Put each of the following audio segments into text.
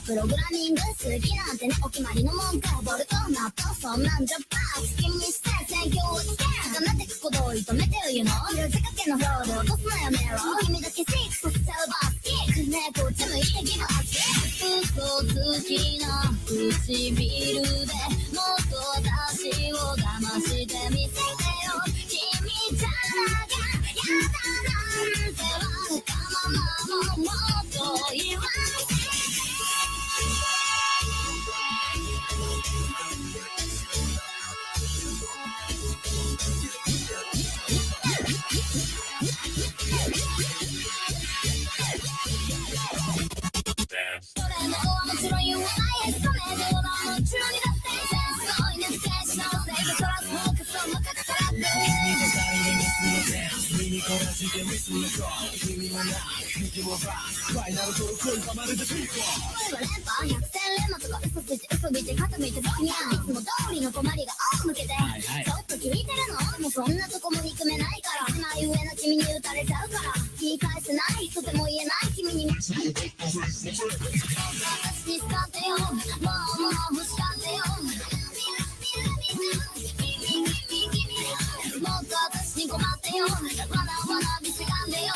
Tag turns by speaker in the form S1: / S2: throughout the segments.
S1: プログラミング好きなんてねお決まりのもんかボルトナットそんなんじゃバース気にして選挙をつけ黙ってくことを認めてよ you know 色仕掛けのフローで落とすなよメロ君だけシークさせちゃうバスキックねこっち向いてギブアップ嘘つきな唇でもっと私を騙してみせてよ君じゃなきゃやだなんてわがままももっと言わせてそれももちろん言わないそれでももちろんにだってすごいねステージのステージトラスフォークスを向かってからって耳こらしてミスの子耳もない右もバーファイナルトロ恋がまるでピーコこれは連覇百戦錬磨とか嘘ついて嘘ついて肩向いて僕にはいつも通りの困りが仰向けてちょっと聞いてるのもうそんなとこも憎めないから今上の君に打たれちゃうから言い返せないとても言えない君に私に使ってよもう欲しかってよもっと私に困ってよわなわな見せかんでよ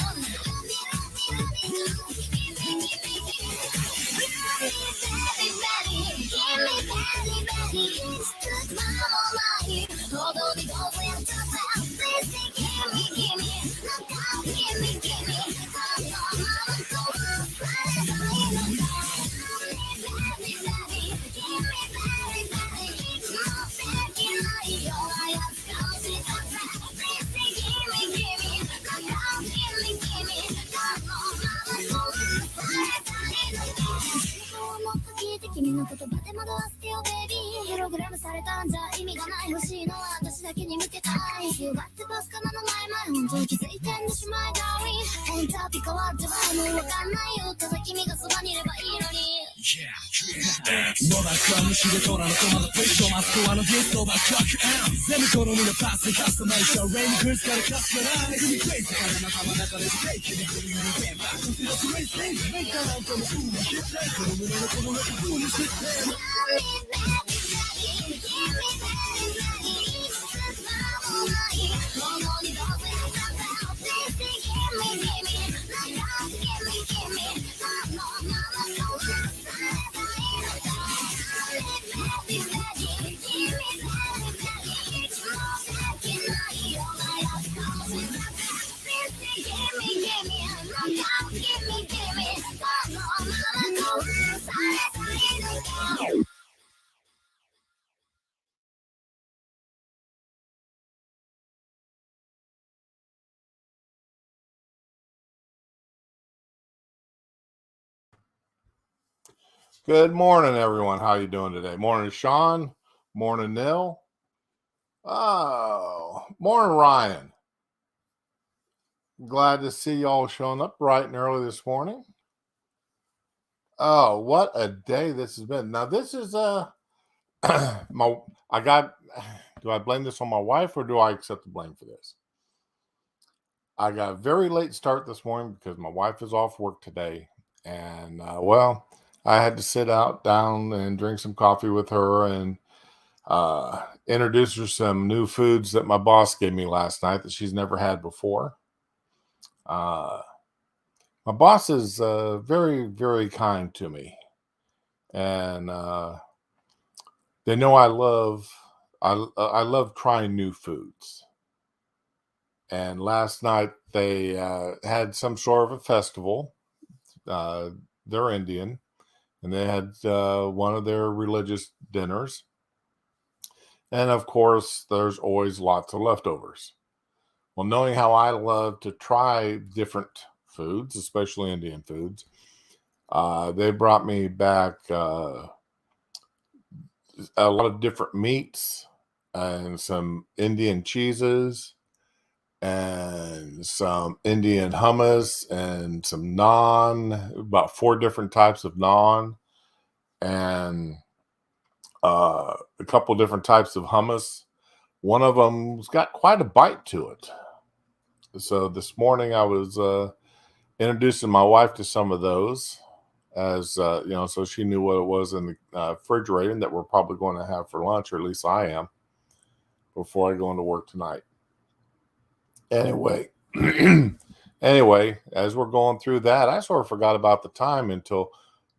S1: 君の言葉で惑わせてよベイビープログラムされたんじゃ意味がない欲しいのは私だけに向けたい You got the bus かなの前々本当気づいてんのしまいダーリンエンターピカはってはもうわかんないよただ君がそばにいればいいのに野田かむしでトラのコマのプリットマスコアのゲストバックアップ全部好みのパスでカスタマイズレイングルスからカスタマイズグミクレイズから仲間中でステーキにクリームゲームバックスロスレイスレイズメイカーなんかの風にしてこの胸のこの中風にして
S2: Good morning, everyone. How you doing today? Morning, Sean. Morning, Nil. Oh, morning, Ryan. Glad to see y'all showing up bright and early this morning. Oh, what a day this has been. Now, this is do I blame this on my wife or do I accept the blame for this? I got a very late start this morning because my wife is off work today. And, I had to sit down and drink some coffee with her and introduce her some new foods that my boss gave me last night that she's never had before. My boss is very, very kind to me, and they know I love trying new foods. And last night they had some sort of a festival. They're Indian. And they had one of their religious dinners. And of course, there's always lots of leftovers. Well, knowing how I love to try different foods, especially Indian foods, they brought me back a lot of different meats and some Indian cheeses and some Indian hummus and some naan, about 4 different types of naan, and a couple different types of hummus. One of them's got quite a bite to it. So this morning I was introducing my wife to some of those. as so she knew what it was in the refrigerator and that we're probably going to have for lunch, or at least I am, before I go into work tonight. Anyway, anyway, as we're going through that, I sort of forgot about the time until,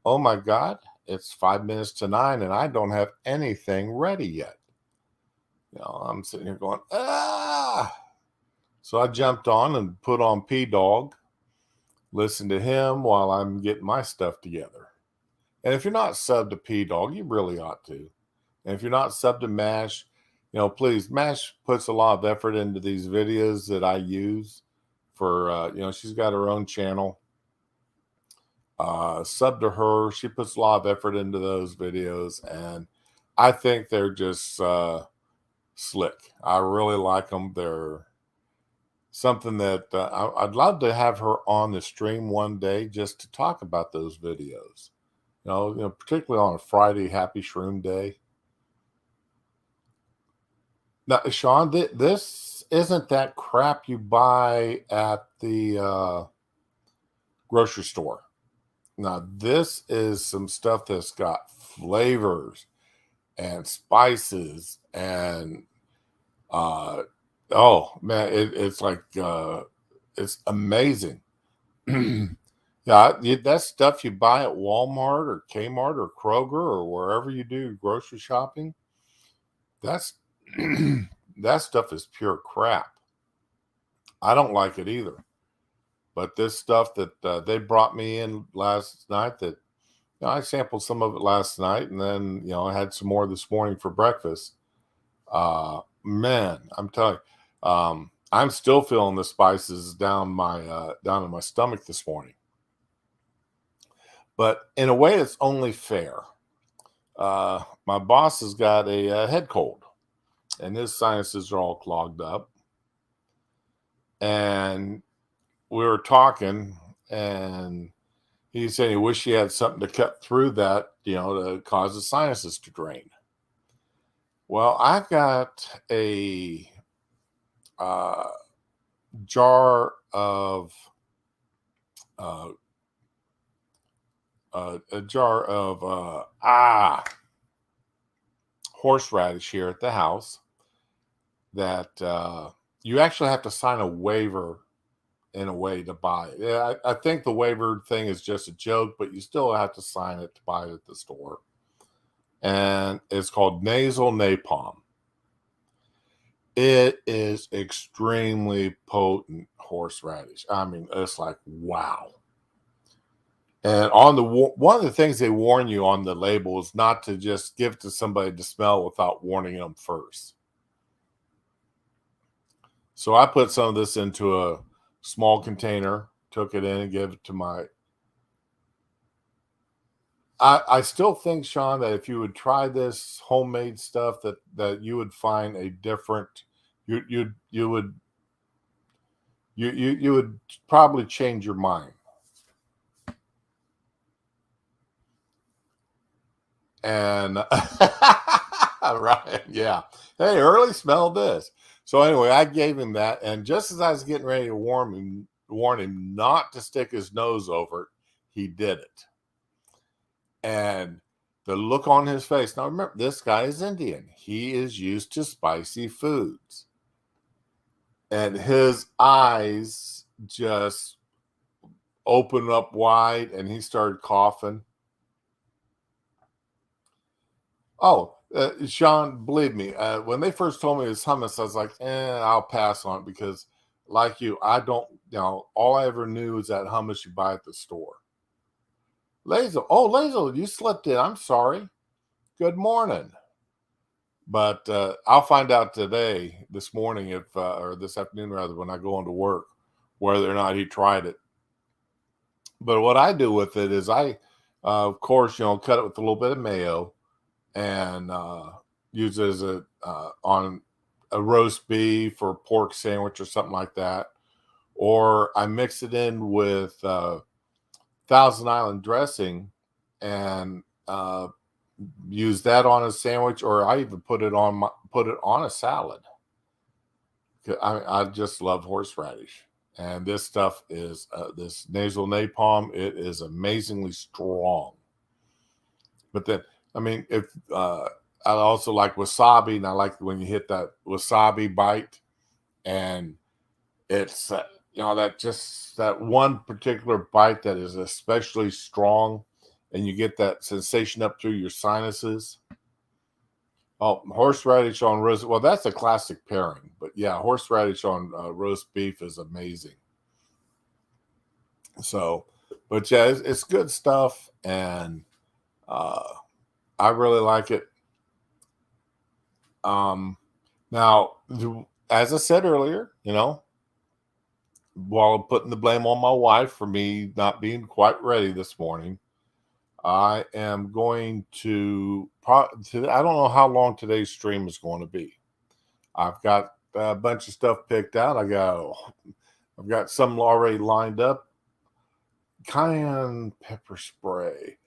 S2: oh my God, it's 5 minutes to 9 and I don't have anything ready yet. I'm sitting here going, ah. So I jumped on and put on P-Dog, listened to him while I'm getting my stuff together. And if you're not subbed to P-Dog, you really ought to. And if you're not subbed to MASH, please, MASH puts a lot of effort into these videos that I use for, she's got her own channel. Sub to her. She puts a lot of effort into those videos. And I think they're just slick. I really like them. They're something that I'd love to have her on the stream one day just to talk about those videos. Particularly on a Friday Happy Shroom Day. Now, Sean, this isn't that crap you buy at the grocery store. Now, this is some stuff that's got flavors and spices and oh man, it's like it's amazing. Yeah, that stuff you buy at Walmart or Kmart or Kroger or wherever you do grocery shopping, that's that stuff is pure crap. I don't like it either. But this stuff that they brought me in last night, that I sampled some of it last night, and then I had some more this morning for breakfast. Man, I'm telling you, I'm still feeling the spices down in my stomach this morning. But in a way, it's only fair. My boss has got a head cold, and his sinuses are all clogged up. And we were talking, and he said he wished he had something to cut through that, to cause the sinuses to drain. Well, I've got a jar of horseradish here at the house that you actually have to sign a waiver in a way to buy it. Yeah, I think the waiver thing is just a joke, but you still have to sign it to buy it at the store. And it's called nasal napalm. It is extremely potent horseradish. I mean, it's like, wow. And one of the things they warn you on the label is not to just give it to somebody to smell without warning them first. So I put some of this into a small container, took it in and gave it to my... I still think, Sean, that if you would try this homemade stuff, that you would find a different... You would probably change your mind. And right, yeah. Hey, Early, smell this. So anyway, I gave him that, and just as I was getting ready to warn him not to stick his nose over it, he did it. And the look on his face. Now remember, this guy is Indian. He is used to spicy foods. And his eyes just opened up wide, and he started coughing. Oh, Sean, believe me, when they first told me it was hummus, I was like, I'll pass on it because, like you, I don't, all I ever knew is that hummus you buy at the store. Lazel, you slipped in. I'm sorry. Good morning. But I'll find out this morning, or this afternoon rather, when I go into work, whether or not he tried it. But what I do with it is I, of course, cut it with a little bit of mayo and use it as on a roast beef or pork sandwich or something like that. Or I mix it in with Thousand Island dressing and use that on a sandwich, or I even put it on a salad. I just love horseradish, And this stuff is this nasal napalm. It is amazingly strong. But then, I mean, if I also like wasabi, and I like when you hit that wasabi bite, and it's that one particular bite that is especially strong, and you get that sensation up through your sinuses. Oh, horseradish on roast. Well, that's a classic pairing, but yeah, horseradish on roast beef is amazing. So, but yeah, it's good stuff, and I really like it. Now, as I said earlier, while putting the blame on my wife for me not being quite ready this morning, I am going to. I don't know how long today's stream is going to be. I've got a bunch of stuff picked out. I've got some already lined up. Cayenne pepper spray.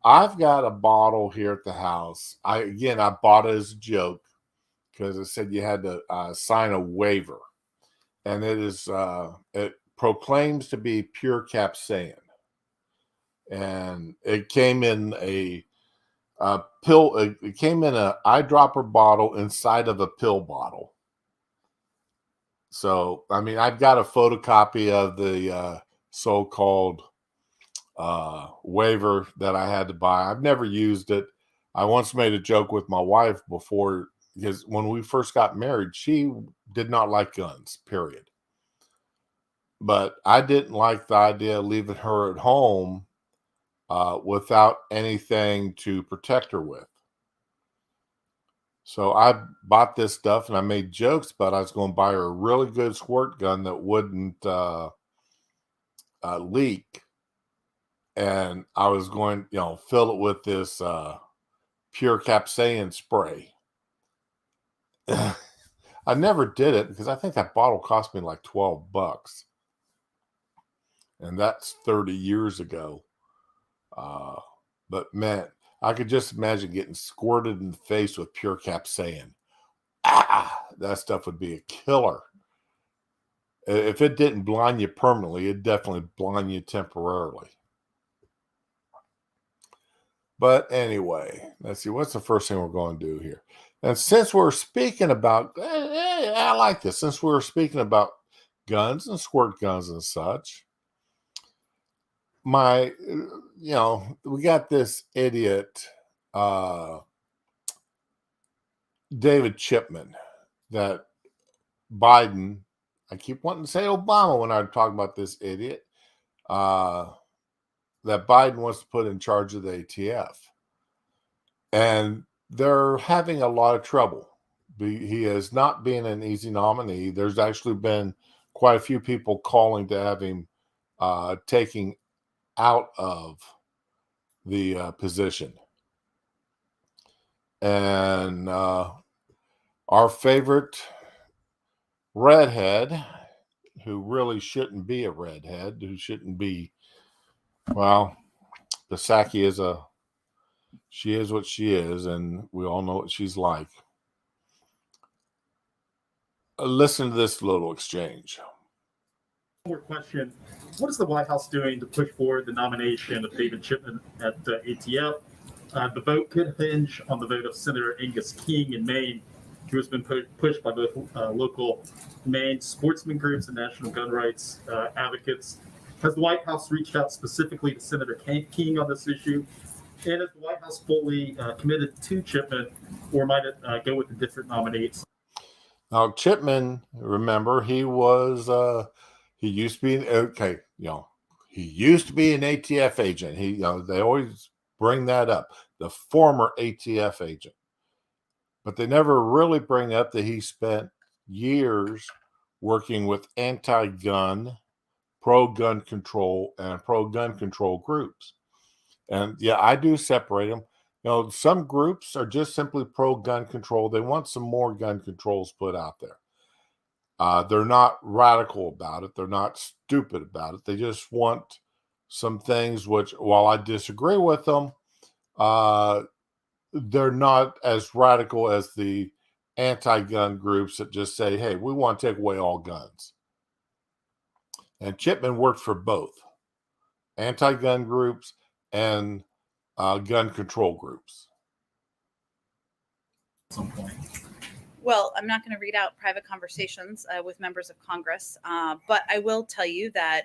S2: I've got a bottle here at the house. I bought it as a joke because it said you had to sign a waiver, and it proclaims to be pure capsaicin, and it came in a pill. It came in an eyedropper bottle inside of a pill bottle. So, I mean, I've got a photocopy of the so-called waiver that I had to buy. I've never used it. I once made a joke with my wife before, because when we first got married, she did not like guns, period. But I didn't like the idea of leaving her at home without anything to protect her with. So I bought this stuff, and I made jokes about I was going to buy her a really good squirt gun that wouldn't leak. And I was going, fill it with this pure capsaicin spray. I never did it because I think that bottle cost me like $12. And that's 30 years ago. But man, I could just imagine getting squirted in the face with pure capsaicin. That stuff would be a killer. If it didn't blind you permanently, it definitely blind you temporarily. But anyway, let's see. What's the first thing we're going to do here? And since we're speaking about, I like this. Since we're speaking about guns and squirt guns and such, we got this idiot, David Chipman, that Biden, I keep wanting to say Obama when I talk about this idiot, that Biden wants to put in charge of the ATF. And they're having a lot of trouble. He has not been an easy nominee. There's actually been quite a few people calling to have him taking out of the position. And our favorite redhead, who really shouldn't be a redhead, who shouldn't be, well, Psaki she is what she is, and we all know what she's like. Listen to this little exchange.
S3: More question. What is the White House doing to push forward the nomination of David Chipman at the ATF? The vote could hinge on the vote of Senator Angus King in Maine, who has been pushed by both local Maine sportsman groups and national gun rights advocates. Has the White House reached out specifically to Senator King on this issue? And is the White House fully committed to Chipman, or might it go with a different nominee?
S2: Now, Chipman, remember, he used to be he used to be an ATF agent. They always bring that up, the former ATF agent, but they never really bring up that he spent years working with anti-gun, pro-gun control, and pro-gun control groups. And yeah, I do separate them. Some groups are just simply pro-gun control. They want some more gun controls put out there. They're not radical about it. They're not stupid about it. They just want some things which, while I disagree with them, they're not as radical as the anti-gun groups that just say, hey, we want to take away all guns. And Chipman worked for both anti-gun groups and gun control groups.
S3: At some point.
S4: Well, I'm not going to read out private conversations with members of Congress, but I will tell you that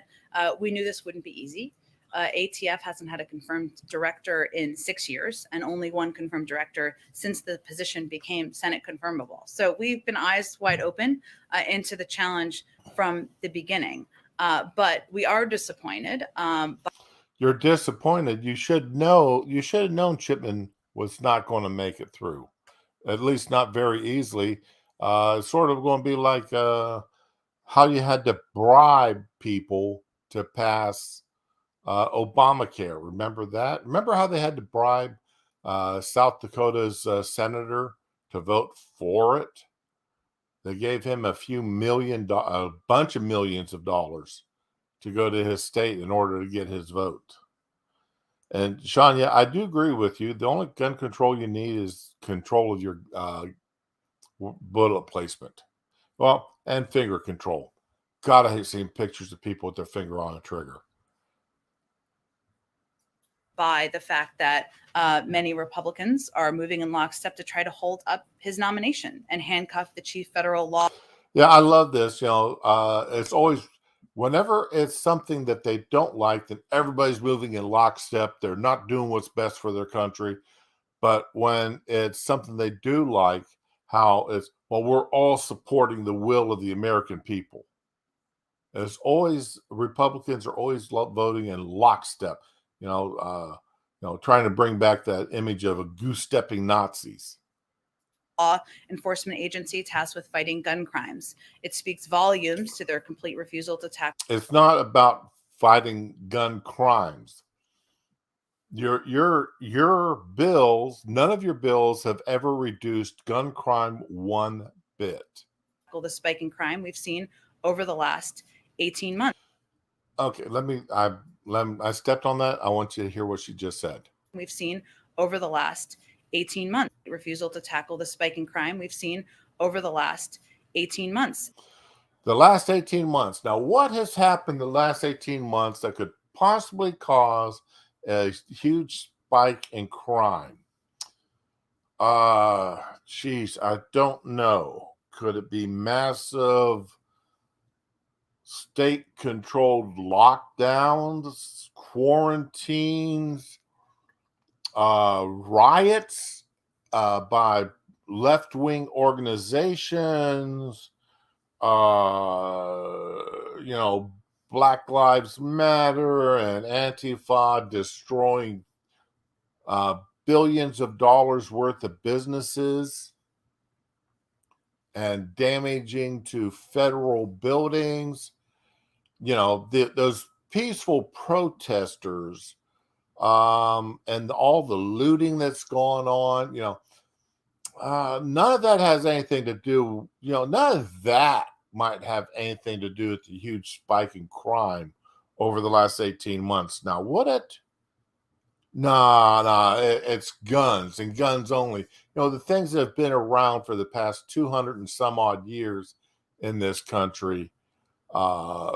S4: we knew this wouldn't be easy. ATF hasn't had a confirmed director in 6 years and only one confirmed director since the position became Senate confirmable. So we've been eyes wide open into the challenge from the beginning. But we are disappointed.
S2: You're disappointed. You should have known Chipman was not going to make it through, at least not very easily. Sort of going to be like how you had to bribe people to pass Obamacare. Remember that? Remember how they had to bribe South Dakota's senator to vote for it? They gave him a bunch of millions of dollars to go to his state in order to get his vote. And Sean, yeah, I do agree with you. The only gun control you need is control of your bullet placement. Well, and finger control. God, I hate seeing pictures of people with their finger on a trigger.
S4: By the fact that many Republicans are moving in lockstep to try to hold up his nomination and handcuff the chief federal law.
S2: Yeah, I love this. It's always, whenever it's something that they don't like, then everybody's moving in lockstep. They're not doing what's best for their country. But when it's something they do like, how it's, well, we're all supporting the will of the American people. It's always, Republicans are always voting in lockstep, trying to bring back that image of a goose-stepping Nazis.
S4: Law enforcement agency tasked with fighting gun crimes. It speaks volumes to their complete refusal to tackle.
S2: It's not about fighting gun crimes. Your bills, none of your bills have ever reduced gun crime one bit.
S4: The spike in crime we've seen over the last 18 months.
S2: Okay, I stepped on that. I want you to hear what she just said.
S4: We've seen over the last 18 months. Refusal to tackle the spike in crime we've seen over the last 18 months.
S2: The last 18 months. Now, what has happened the last 18 months that could possibly cause a huge spike in crime? Geez, I don't know. Could it be massive state-controlled lockdowns, quarantines, riots by left-wing organizations, Black Lives Matter and Antifa destroying billions of dollars worth of businesses and damaging to federal buildings. Those peaceful protesters and all the looting that's going on, none of that has anything to do, none of that might have anything to do with the huge spike in crime over the last 18 months. Now, would it? Nah, it's guns and guns only. The things that have been around for the past 200 and some odd years in this country, all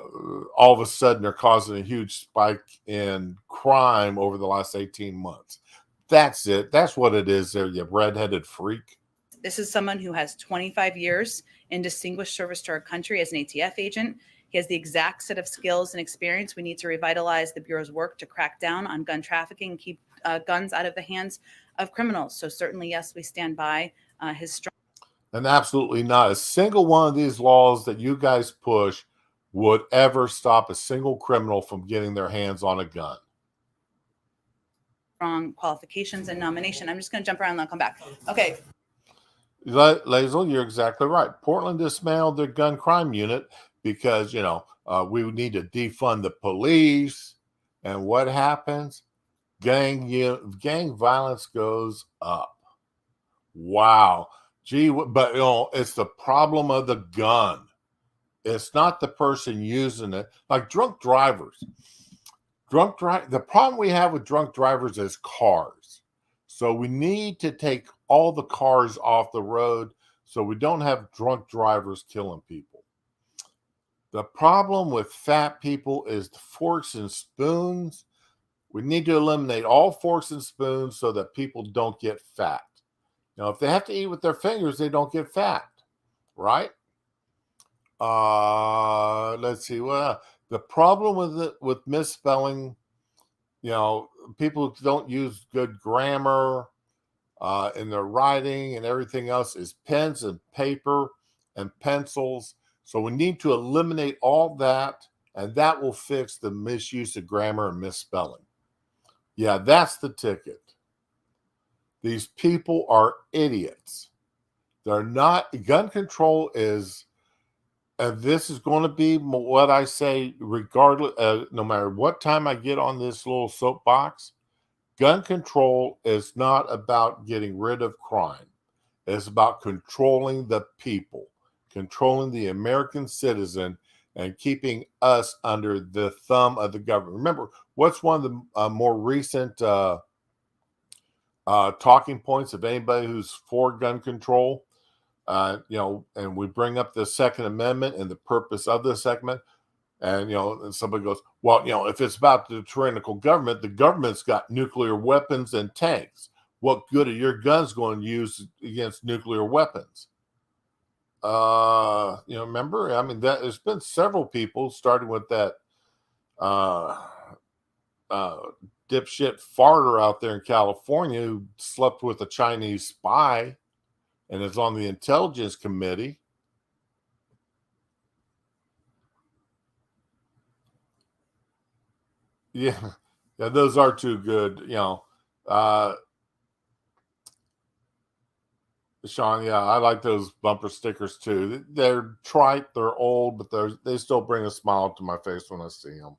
S2: of a sudden they're causing a huge spike in crime over the last 18 months. That's it. That's what it is there, you redheaded freak.
S4: This is someone who has 25 years in distinguished service to our country as an ATF agent. He has the exact set of skills and experience we need to revitalize the Bureau's work to crack down on gun trafficking and keep guns out of the hands of criminals. So certainly, yes, we stand by his strong.
S2: And absolutely not. A single one of these laws that you guys push would ever stop a single criminal from getting their hands on a gun.
S4: Strong qualifications and nomination. I'm just going to jump around and I'll come back. Okay.
S2: Lazel, you're exactly right. Portland dismantled their gun crime unit because, we need to defund the police. And what happens? Gang violence goes up. Wow. Gee, but, it's the problem of the gun. It's not the person using it. Like drunk drivers. The problem we have with drunk drivers is cars. So we need to take all the cars off the road so we don't have drunk drivers killing people. The problem with fat people is the forks and spoons. We need to eliminate all forks and spoons so that people don't get fat. Now, if they have to eat with their fingers, they don't get fat, right? Let's see. Well, the problem with misspelling, people don't use good grammar in their writing and everything else is pens and paper and pencils. So we need to eliminate all that, and that will fix the misuse of grammar and misspelling. Yeah, that's the ticket. These people are idiots. They're not. Gun control is, and this is going to be what I say, regardless, no matter what time I get on this little soapbox. Gun control is not about getting rid of crime. It's about controlling the people, controlling the American citizen, and keeping us under the thumb of the government. Remember, what's one of the more recent talking points of anybody who's for gun control? And we bring up the Second Amendment and the purpose of the Second Amendment. And somebody goes, well, if it's about the tyrannical government, the government's got nuclear weapons and tanks. What good are your guns going to use against nuclear weapons? Remember, there's been several people, starting with that dipshit farter out there in California who slept with a Chinese spy and is on the intelligence committee. Yeah, those are too good. Sean, I like those bumper stickers too. They're trite, they're old, but they still bring a smile to my face when I see them.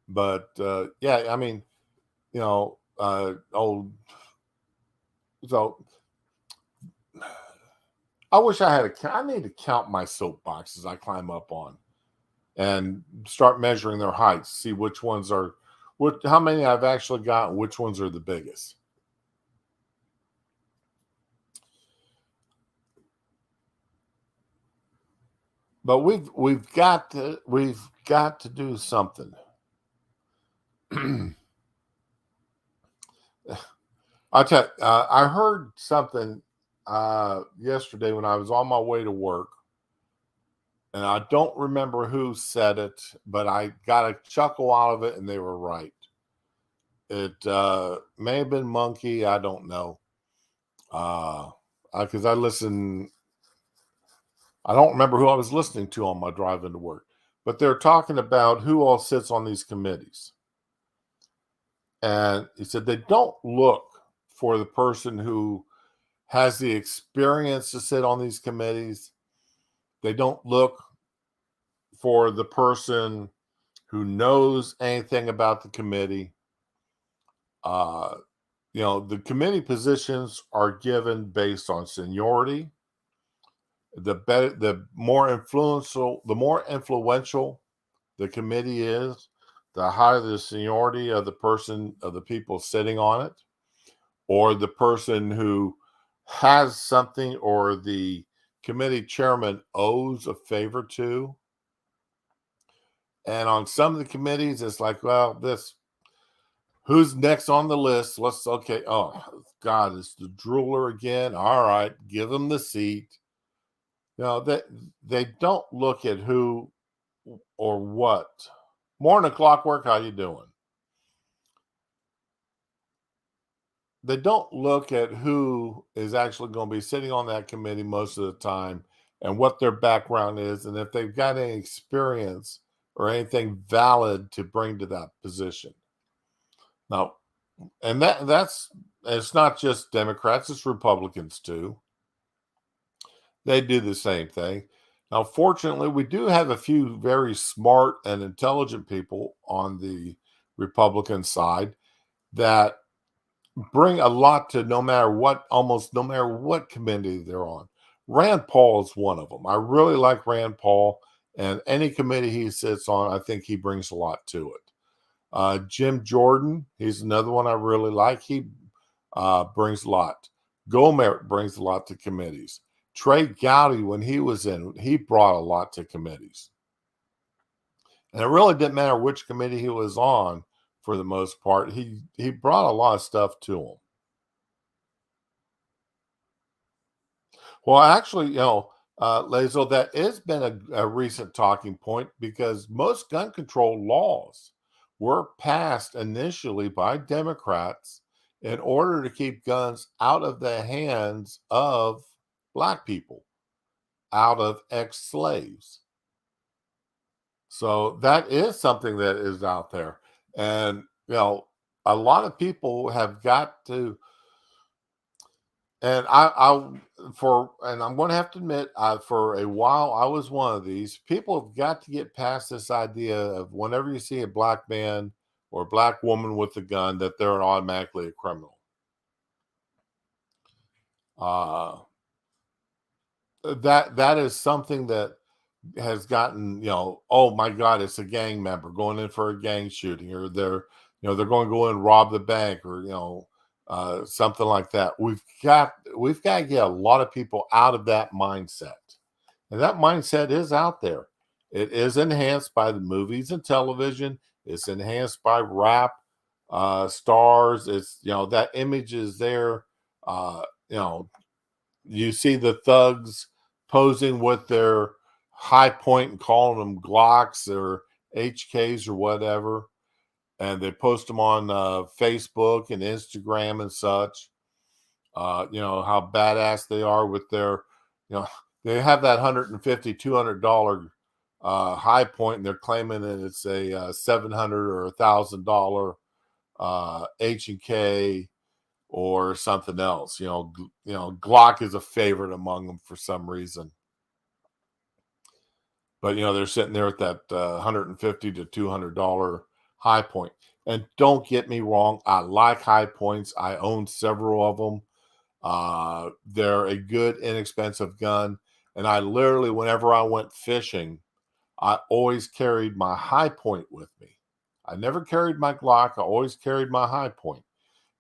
S2: But so I wish I had I need to count my soapboxes I climb up on and start measuring their heights, see which ones how many I've actually got, and which ones are the biggest. But we've got to do something. I tell you, I heard something yesterday when I was on my way to work, and I don't remember who said it, but I got a chuckle out of it, and they were right. It may have been Monkey, I don't know, because I listen. I don't remember who I was listening to on my drive into work, but they're talking about who all sits on these committees. And he said they don't look for the person who has the experience to sit on these committees. They don't look for the person who knows anything about the committee. The committee positions are given based on seniority. The more influential the committee is, the higher the seniority of the people sitting on it, or the person who has something or the committee chairman owes a favor to. And on some of the committees, it's like, well, who's next on the list? Oh God, it's the drooler again. All right, give him the seat. They don't look at who or what. Morning, Clockwork, how you doing? They don't look at who is actually going to be sitting on that committee most of the time and what their background is, and if they've got any experience or anything valid to bring to that position. Now, and it's not just Democrats, it's Republicans too. They do the same thing. Now, fortunately, we do have a few very smart and intelligent people on the Republican side that bring a lot to almost no matter what committee they're on. Rand Paul is one of them. I really like Rand Paul, and any committee he sits on, I think he brings a lot to it. Jim Jordan, he's another one I really like. He brings a lot. Gohmert brings a lot to committees. Trey Gowdy, when he was in, he brought a lot to committees. And it really didn't matter which committee he was on for the most part. He brought a lot of stuff to him. Well, actually, Lazo, that has been a recent talking point because most gun control laws were passed initially by Democrats in order to keep guns out of the hands of Black people, out of ex-slaves. So that is something that is out there. And, a lot of people have got to, and I'm going to have to admit, for a while, I was one of these. People have got to get past this idea of whenever you see a Black man or a Black woman with a gun, that they're automatically a criminal. That is something that has gotten, oh my God, it's a gang member going in for a gang shooting, or they're going to go in and rob the bank, or something like that. We've got to get a lot of people out of that mindset, and that mindset is out there. It is enhanced by the movies and television. It's enhanced by rap stars. It's that image is there. You see the thugs posing with their high point and calling them Glocks or HKs or whatever, and they post them on Facebook and Instagram and such. How badass they are with their, they have that $150, $200 high point, and they're claiming that it's a $700 or $1,000 H&K or something else. Glock is a favorite among them for some reason. But they're sitting there at that $150 to $200 high point. And don't get me wrong, I like high points. I own several of them. They're a good, inexpensive gun. And I literally, whenever I went fishing, I always carried my high point with me. I never carried my Glock. I always carried my high point,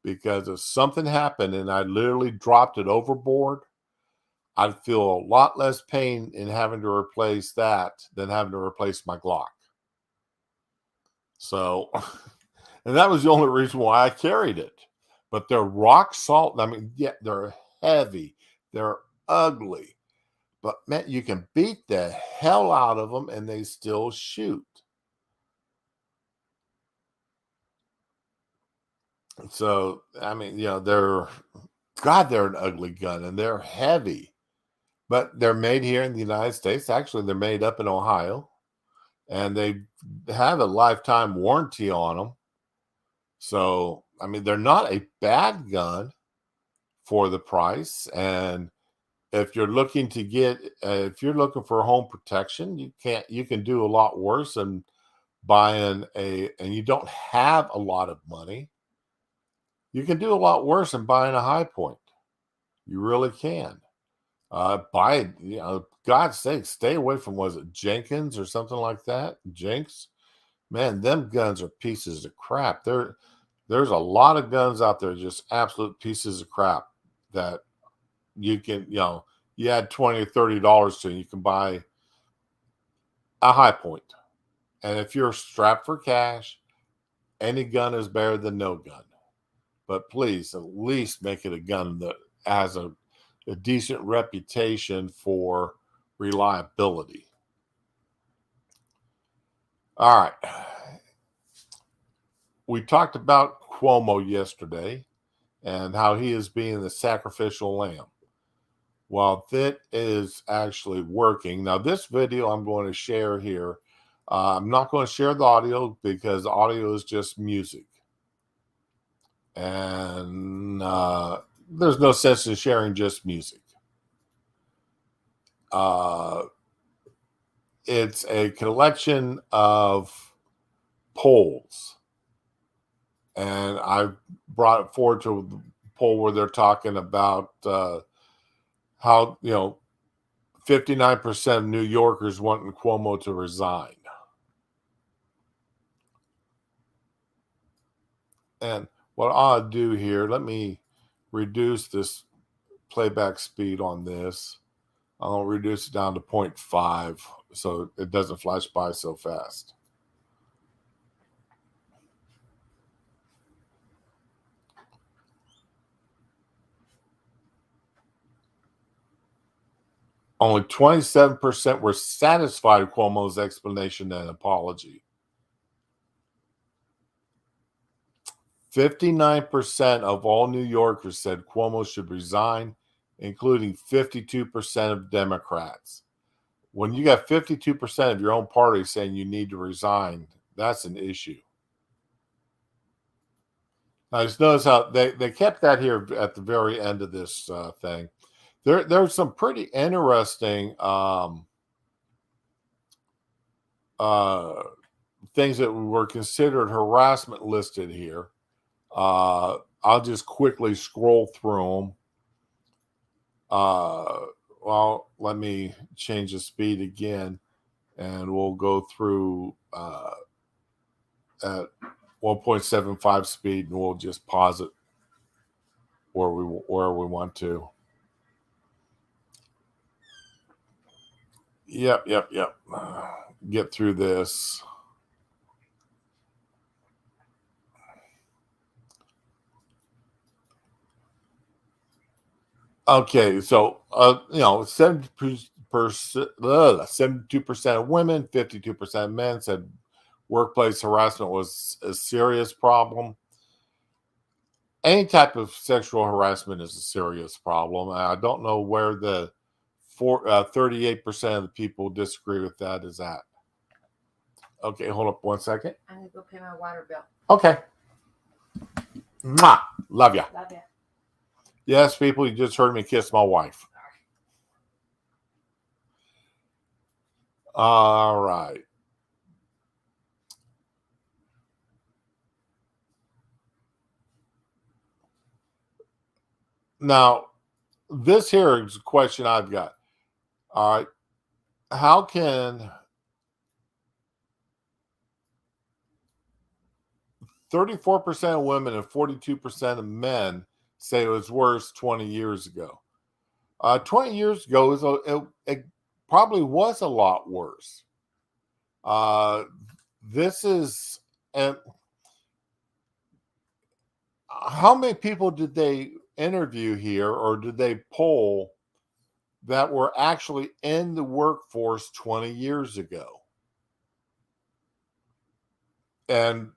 S2: because if something happened and I literally dropped it overboard, I'd feel a lot less pain in having to replace that than having to replace my Glock. So, and that was the only reason why I carried it. But they're rock salt. I mean, yeah, they're heavy. They're ugly. But man, you can beat the hell out of them and they still shoot. So, I mean, they're an ugly gun and they're heavy. But they're made here in the United States. Actually, they're made up in Ohio, and they have a lifetime warranty on them. So, I mean, they're not a bad gun for the price. And if you're looking for home protection, you can do a lot worse than buying and you don't have a lot of money. You can do a lot worse than buying a high point. You really can. Buy, God's sake, stay away from, was it Jenkins or something like that? Jenks? Man, them guns are pieces of crap. There's a lot of guns out there, just absolute pieces of crap that you can, you add $20 or $30 to, and you can buy a high point. And if you're strapped for cash, any gun is better than no gun. But please, at least make it a gun that has a decent reputation for reliability. All right. We talked about Cuomo yesterday and how he is being the sacrificial lamb. Well, that is actually working. Now, this video I'm going to share here, I'm not going to share the audio because the audio is just music. And there's no sense in sharing just music. It's a collection of polls. And I brought it forward to the poll where they're talking about how, 59% of New Yorkers wanting Cuomo to resign. And what I'll do here, let me reduce this playback speed on this. I'll reduce it down to 0.5 so it doesn't flash by so fast. Only 27% were satisfied with Cuomo's explanation and apology. 59% of all New Yorkers said Cuomo should resign, including 52% of Democrats. When you got 52% of your own party saying you need to resign, that's an issue. Now, just notice how they kept that here at the very end of this thing. There's some pretty interesting things that were considered harassment listed here. I'll just quickly scroll through them. Well, let me change the speed again, and we'll go through at 1.75 speed, and we'll just pause it where we want to. Yep. Get through this. Okay, so 72% of women, 52% of men said workplace harassment was a serious problem. Any type of sexual harassment is a serious problem. I don't know where the 38% of the people disagree with that is at. Okay, hold up 1 second.
S5: I'm gonna go pay my water bill.
S2: Okay. Mwah! Love ya.
S5: Love you.
S2: Yes, people, you just heard me kiss my wife. All right. Now, this here is a question I've got. All right. How can 34% of women and 42% of men say it was worse 20 years ago? 20 years ago, it probably was a lot worse. This is, and how many people did they interview here, or did they poll that were actually in the workforce 20 years ago? And,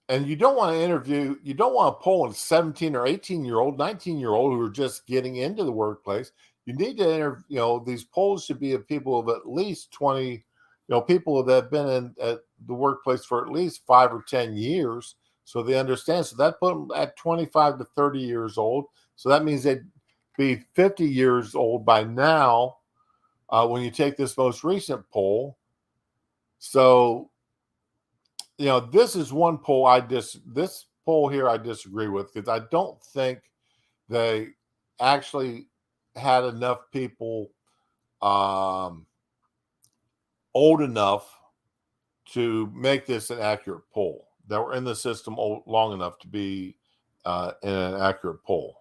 S2: and you don't want to poll a 17 or 18-year-old, 19-year-old who are just getting into the workplace. You need to interview, these polls should be of people of at least 20, people that have been at the workplace for at least 5 or 10 years, so they understand. So that put them at 25 to 30 years old. So that means they'd be 50 years old by now when you take this most recent poll. So, this is one poll this poll here I disagree with, because I don't think they actually had enough people old enough to make this an accurate poll, that were in the system long enough to be in an accurate poll.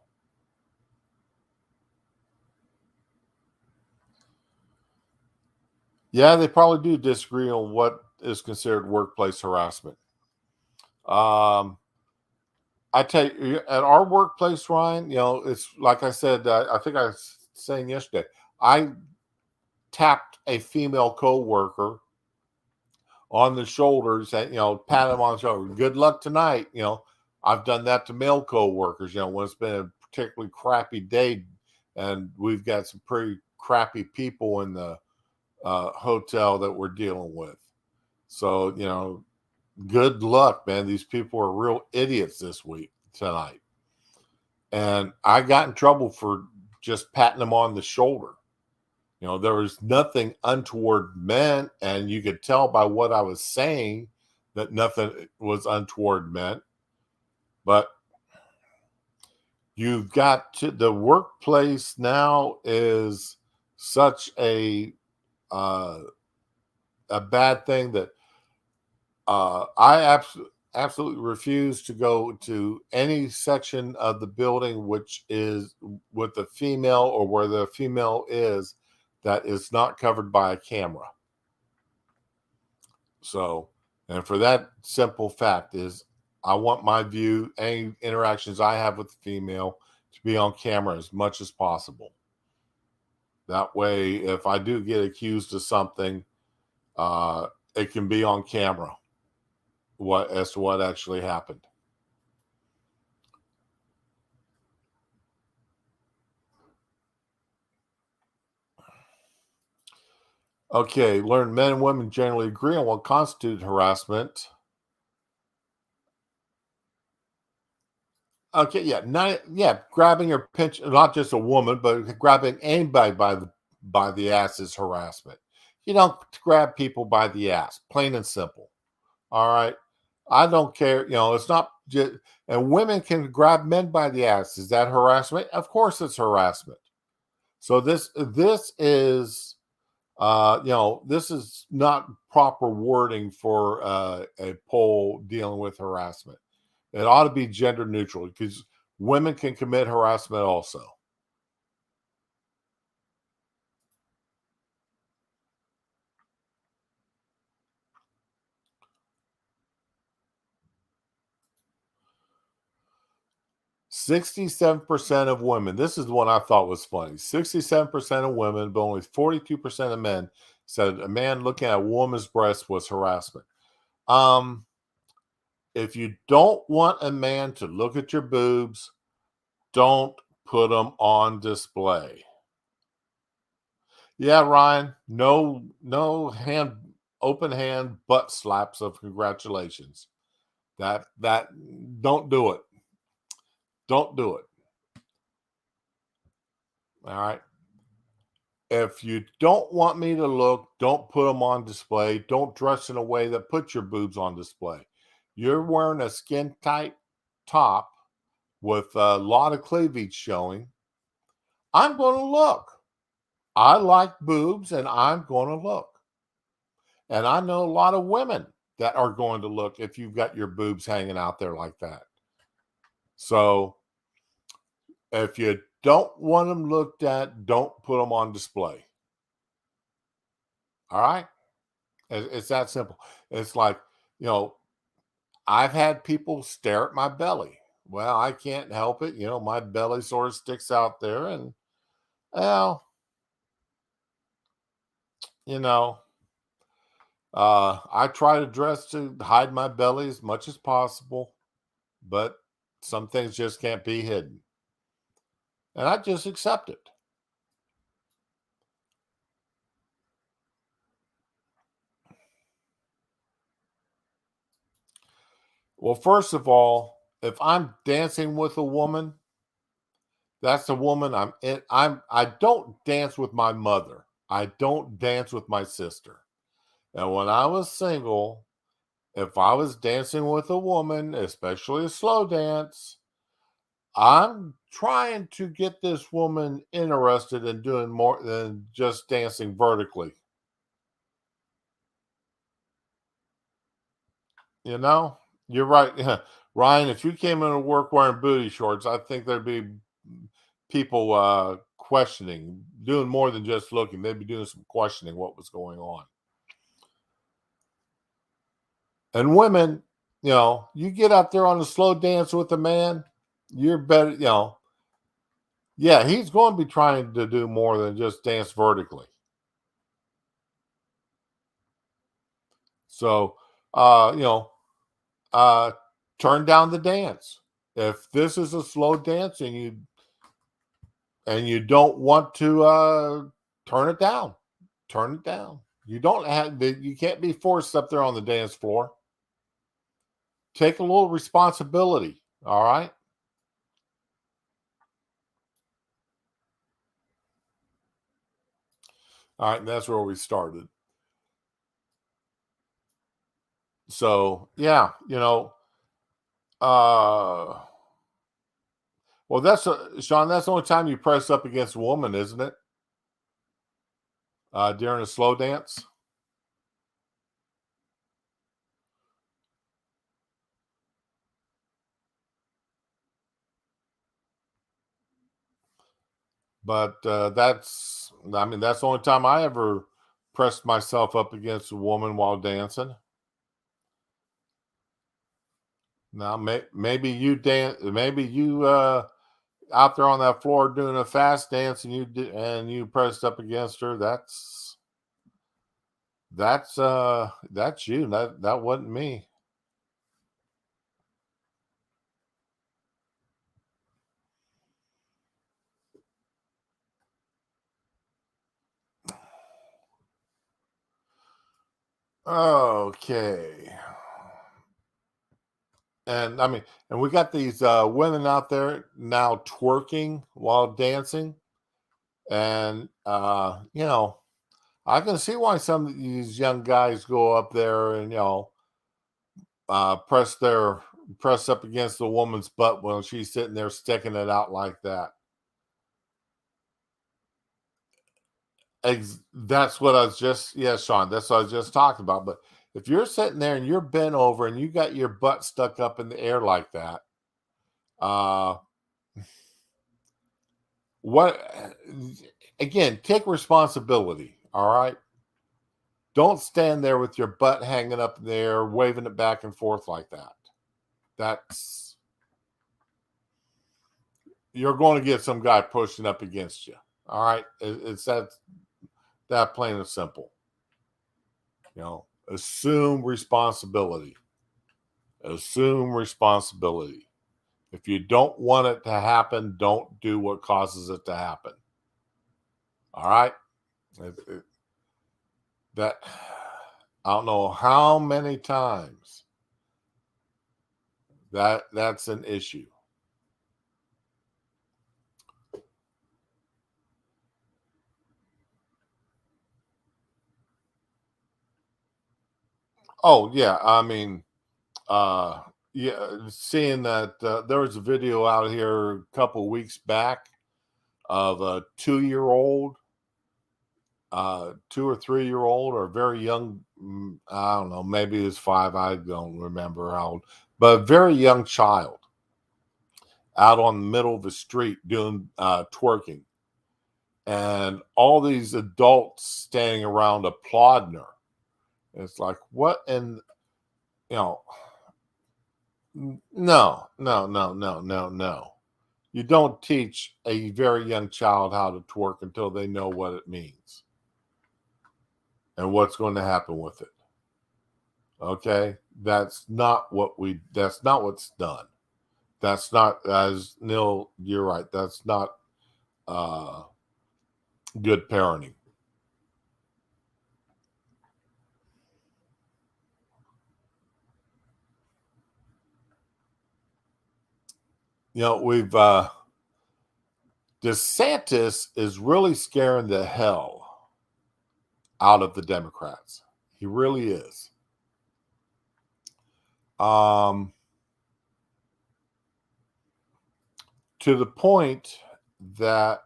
S2: Yeah, they probably do disagree on what is considered workplace harassment. I tell you, at our workplace, Ryan, it's like I said, I think I was saying yesterday, I tapped a female coworker on the shoulders, and pat him on the shoulder. Good luck tonight. I've done that to male coworkers. When it's been a particularly crappy day, and we've got some pretty crappy people in the hotel that we're dealing with. So good luck, man. These people are real idiots tonight, and I got in trouble for just patting them on the shoulder. There was nothing untoward meant, and you could tell by what I was saying that nothing was untoward meant. But you've got the workplace now is such a bad thing that absolutely refuse to go to any section of the building which is with the female or where the female is that is not covered by a camera. So, and for that simple fact is I want my view, any interactions I have with the female to be on camera as much as possible. That way, if I do get accused of something, it can be on camera as to what actually happened. Okay, learn men and women generally agree on what constitutes harassment. Okay, yeah, grabbing or pinch, not just a woman, but grabbing anybody by the ass is harassment. You don't grab people by the ass, plain and simple. All right, I don't care. It's not just, and women can grab men by the ass. Is that harassment? Of course, it's harassment. So this is this is not proper wording for a poll dealing with harassment. It ought to be gender neutral because women can commit harassment also. "67% of women," this is the one I thought was funny. 67% of women, but only 42% of men said a man looking at a woman's breast was harassment. If you don't want a man to look at your boobs, don't put them on display. Yeah, Ryan, no open hand butt slaps of congratulations. That don't do it. Don't do it. All right. If you don't want me to look, don't put them on display. Don't dress in a way that puts your boobs on display. You're wearing a skin tight top with a lot of cleavage showing. I'm going to look. I like boobs and I'm going to look. And I know a lot of women that are going to look if you've got your boobs hanging out there like that. So if you don't want them looked at, don't put them on display. All right? It's that simple. It's like, I've had people stare at my belly. Well, I can't help it. My belly sort of sticks out there. And, well, I try to dress to hide my belly as much as possible. But some things just can't be hidden. And I just accept it. Well, first of all, if I'm dancing with a woman, that's the woman I'm in. I don't dance with my mother. I don't dance with my sister. And when I was single, if I was dancing with a woman, especially a slow dance, I'm trying to get this woman interested in doing more than just dancing vertically. You're right. Ryan, if you came into work wearing booty shorts, I think there'd be people questioning, doing more than just looking. They'd be doing some questioning what was going on. And women, you get out there on a slow dance with a man, you're better, yeah, he's going to be trying to do more than just dance vertically. So, turn down the dance. If this is a slow dance and you don't want to turn it down, turn it down. You can't be forced up there on the dance floor. Take a little responsibility. All right. All right. And that's where we started. So yeah, well, Sean, that's the only time you press up against a woman, isn't it? During a slow dance. But that's the only time I ever pressed myself up against a woman while dancing. Now, maybe you out there on that floor doing a fast dance, and you pressed up against her. That's you. That wasn't me. Okay. And and we got these women out there now twerking while dancing. And I can see why some of these young guys go up there and press up against the woman's butt when she's sitting there sticking it out like that. That's what I was just Sean. That's what I was just talking about. But if you're sitting there and you're bent over and you got your butt stuck up in the air like that, what again? Take responsibility. All right. Don't stand there with your butt hanging up in the air, waving it back and forth like that. You're going to get some guy pushing up against you. All right. It's that plain and simple. Assume responsibility. Assume responsibility. If you don't want it to happen, don't do what causes it to happen. All right? That I don't know how many times that's an issue. Oh, yeah. Seeing that there was a video out here a couple weeks back of a 2-year-old, 2 or 3-year-old, or very young. I don't know, maybe it was 5. I don't remember how old, but a very young child out on the middle of the street doing twerking, and all these adults standing around applauding her. It's like, what? And no. You don't teach a very young child how to twerk until they know what it means and what's going to happen with it. Okay? That's not what's done. That's not, as Neil, you're right. That's not good parenting. We've DeSantis is really scaring the hell out of the Democrats. He really is. To the point that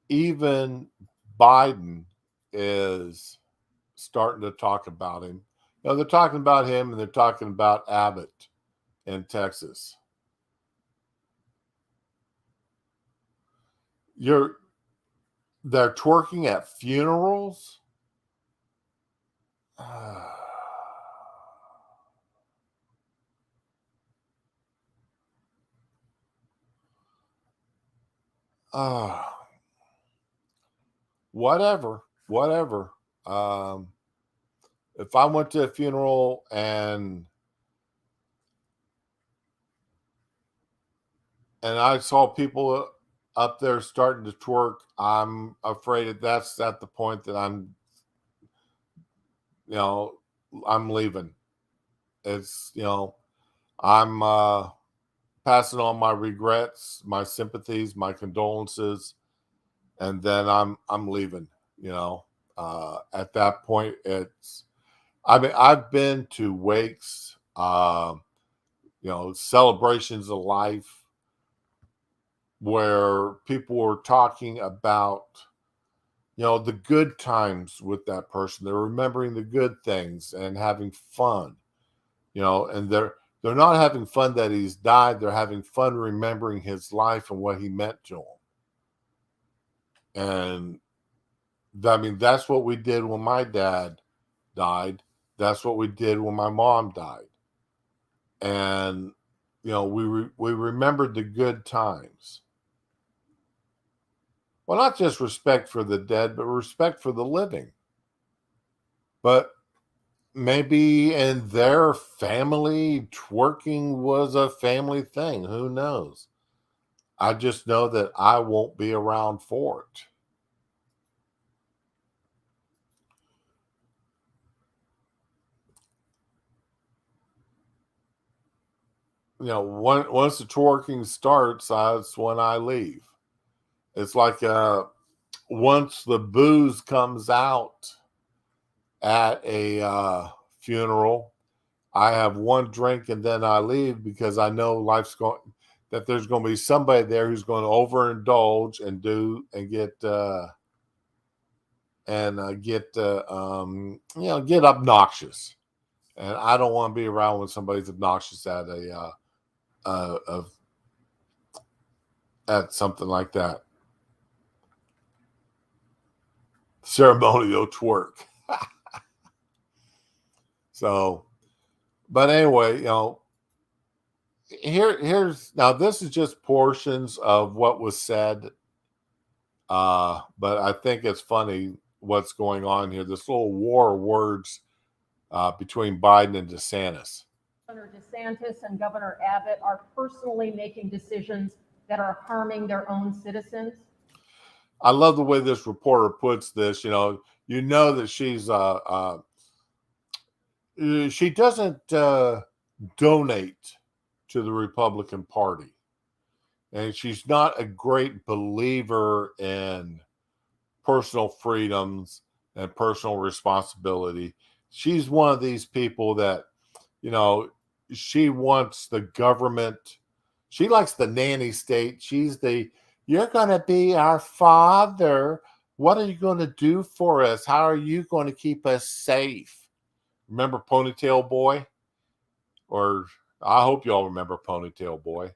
S2: even Biden is starting to talk about him. They're talking about him, and they're talking about Abbott in Texas. They're twerking at funerals. Whatever. If I went to a funeral and I saw people up there starting to twerk, I'm afraid that's at the point that I'm leaving. It's, I'm passing on my regrets, my sympathies, my condolences, and then I'm leaving. At that point, I've been to wakes, celebrations of life, where people were talking about, the good times with that person. They're remembering the good things and having fun, and they're not having fun that he's died. They're having fun remembering his life and what he meant to them. And I mean, that's what we did when my dad died. That's what we did when my mom died. And, you know, we remembered the good times. Well, not just respect for the dead, but respect for the living. But maybe in their family, twerking was a family thing. Who knows? I just know that I won't be around for it. You know, once the twerking starts, that's when I leave. It's like once the booze comes out at a funeral, I have one drink and then I leave because I know that there's going to be somebody there who's going to overindulge and get obnoxious. And I don't want to be around when somebody's obnoxious at something like that. Ceremonial twerk. So, but anyway, here's now this is just portions of what was said. But I think it's funny what's going on here. This little war of words between Biden and DeSantis.
S5: Governor DeSantis and Governor Abbott are personally making decisions that are harming their own citizens.
S2: I love the way this reporter puts this. You know that she doesn't donate to the Republican Party, and she's not a great believer in personal freedoms and personal responsibility. She's one of these people that, she wants the government. She likes the nanny state. You're going to be our father. What are you going to do for us? How are you going to keep us safe? Remember Ponytail Boy? Or I hope you all remember Ponytail Boy.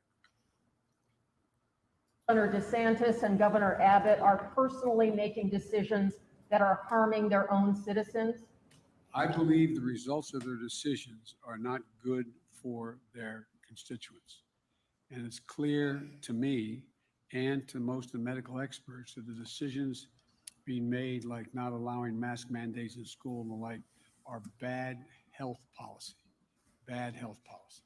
S5: Governor DeSantis and Governor Abbott are personally making decisions that are harming their own citizens.
S6: I believe the results of their decisions are not good for their constituents. And it's clear to me and to most of the medical experts that the decisions being made, like not allowing mask mandates in school and the like, are bad health policy. Bad health policy.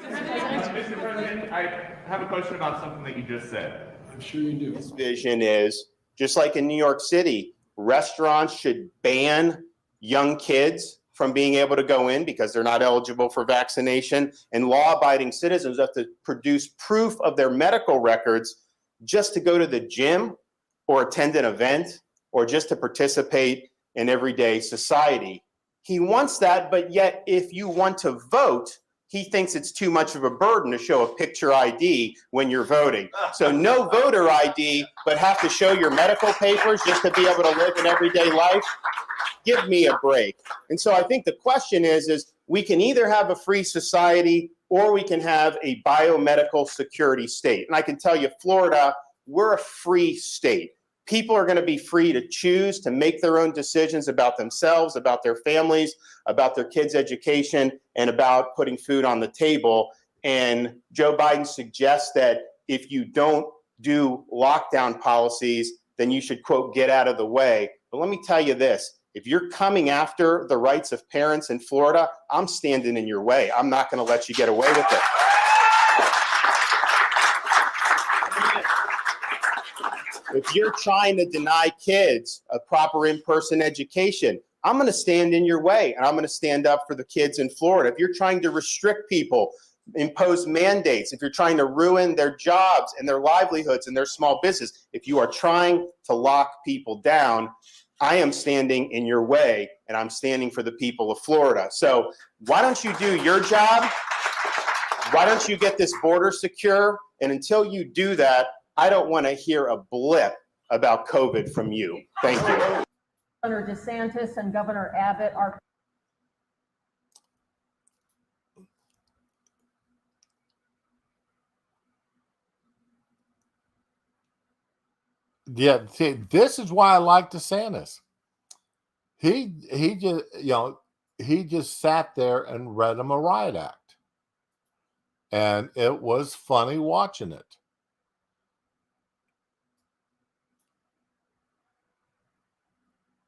S7: Mr. President, I have a question about something that you just said.
S6: I'm sure you do.
S8: His vision is, just like in New York City, restaurants should ban young kids from being able to go in because they're not eligible for vaccination, and law-abiding citizens have to produce proof of their medical records just to go to the gym or attend an event or just to participate in everyday society. He wants that, but yet if you want to vote, he thinks it's too much of a burden to show a picture ID when you're voting. So no voter ID, but have to show your medical papers just to be able to live an everyday life? Give me a break. And so I think the question is we can either have a free society or we can have a biomedical security state. And I can tell you, Florida, we're a free state. People are going to be free to choose to make their own decisions about themselves, about their families, about their kids' education, and about putting food on the table. And Joe Biden suggests that if you don't do lockdown policies, then you should, quote, get out of the way. But let me tell you this. If you're coming after the rights of parents in Florida, I'm standing in your way. I'm not going to let you get away with it. If you're trying to deny kids a proper in-person education, I'm going to stand in your way, and I'm going to stand up for the kids in Florida. If you're trying to restrict people, impose mandates, if you're trying to ruin their jobs and their livelihoods and their small business, if you are trying to lock people down, I am standing in your way, and I'm standing for the people of Florida. So why don't you do your job? Why don't you get this border secure? And until you do that, I don't want to hear a blip about COVID from you. Thank you.
S5: Governor DeSantis and Governor Abbott are
S2: Yeah, see, this is why I like DeSantis. He just, he just sat there and read him a riot act, and it was funny watching it.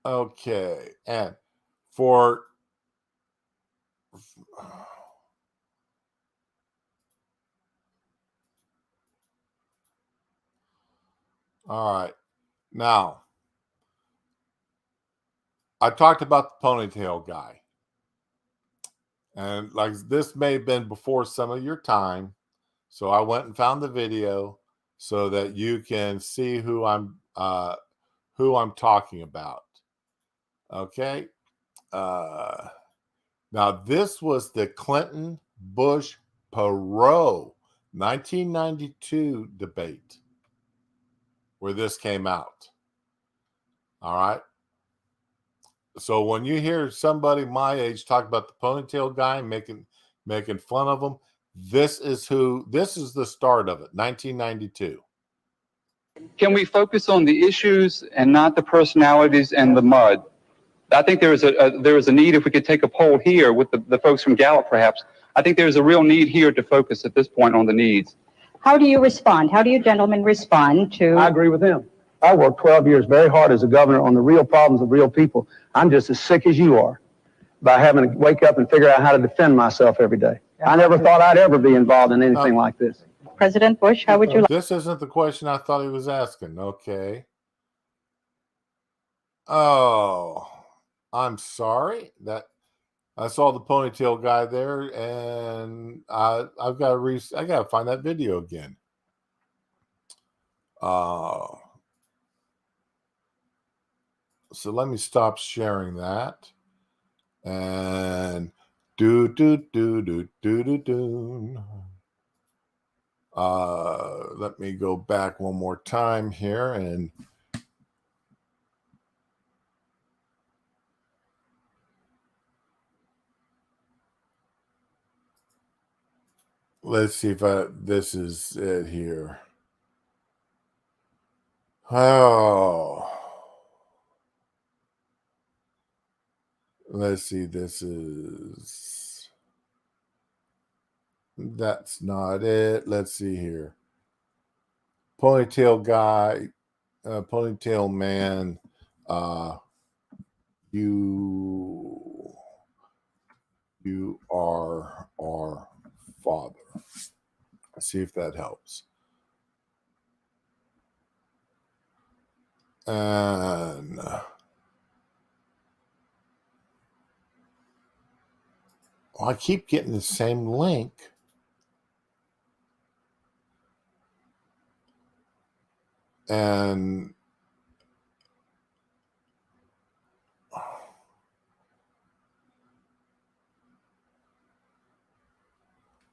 S2: Okay, and for all right, now I talked about the ponytail guy, and like this may have been before some of your time, so I went and found the video so that you can see who I'm talking about. Okay. Now this was the Clinton Bush Perot 1992 debate where this came out. All right. So when you hear somebody my age talk about the ponytail guy making fun of him, this is the start of it, 1992.
S9: Can we focus on the issues and not the personalities and the mud? I think there is a need, if we could take a poll here with the folks from Gallup perhaps, I think there's a real need here to focus at this point on the needs.
S10: How do you respond? How do you gentlemen respond to...
S11: I agree with him. I worked 12 years very hard as a governor on the real problems of real people. I'm just as sick as you are by having to wake up and figure out how to defend myself every day. I never thought I'd ever be involved in anything like this.
S10: President Bush, how would you like...
S2: This isn't the question I thought he was asking. Okay. Oh, I'm sorry that I saw the ponytail guy there, and I've got to find that video again. So let me stop sharing that, and let me go back one more time here, and let's see if this is it here. Oh, let's see. That's not it. Let's see here. Ponytail guy, ponytail man. You are our father. Let's see if that helps. And I keep getting the same link. And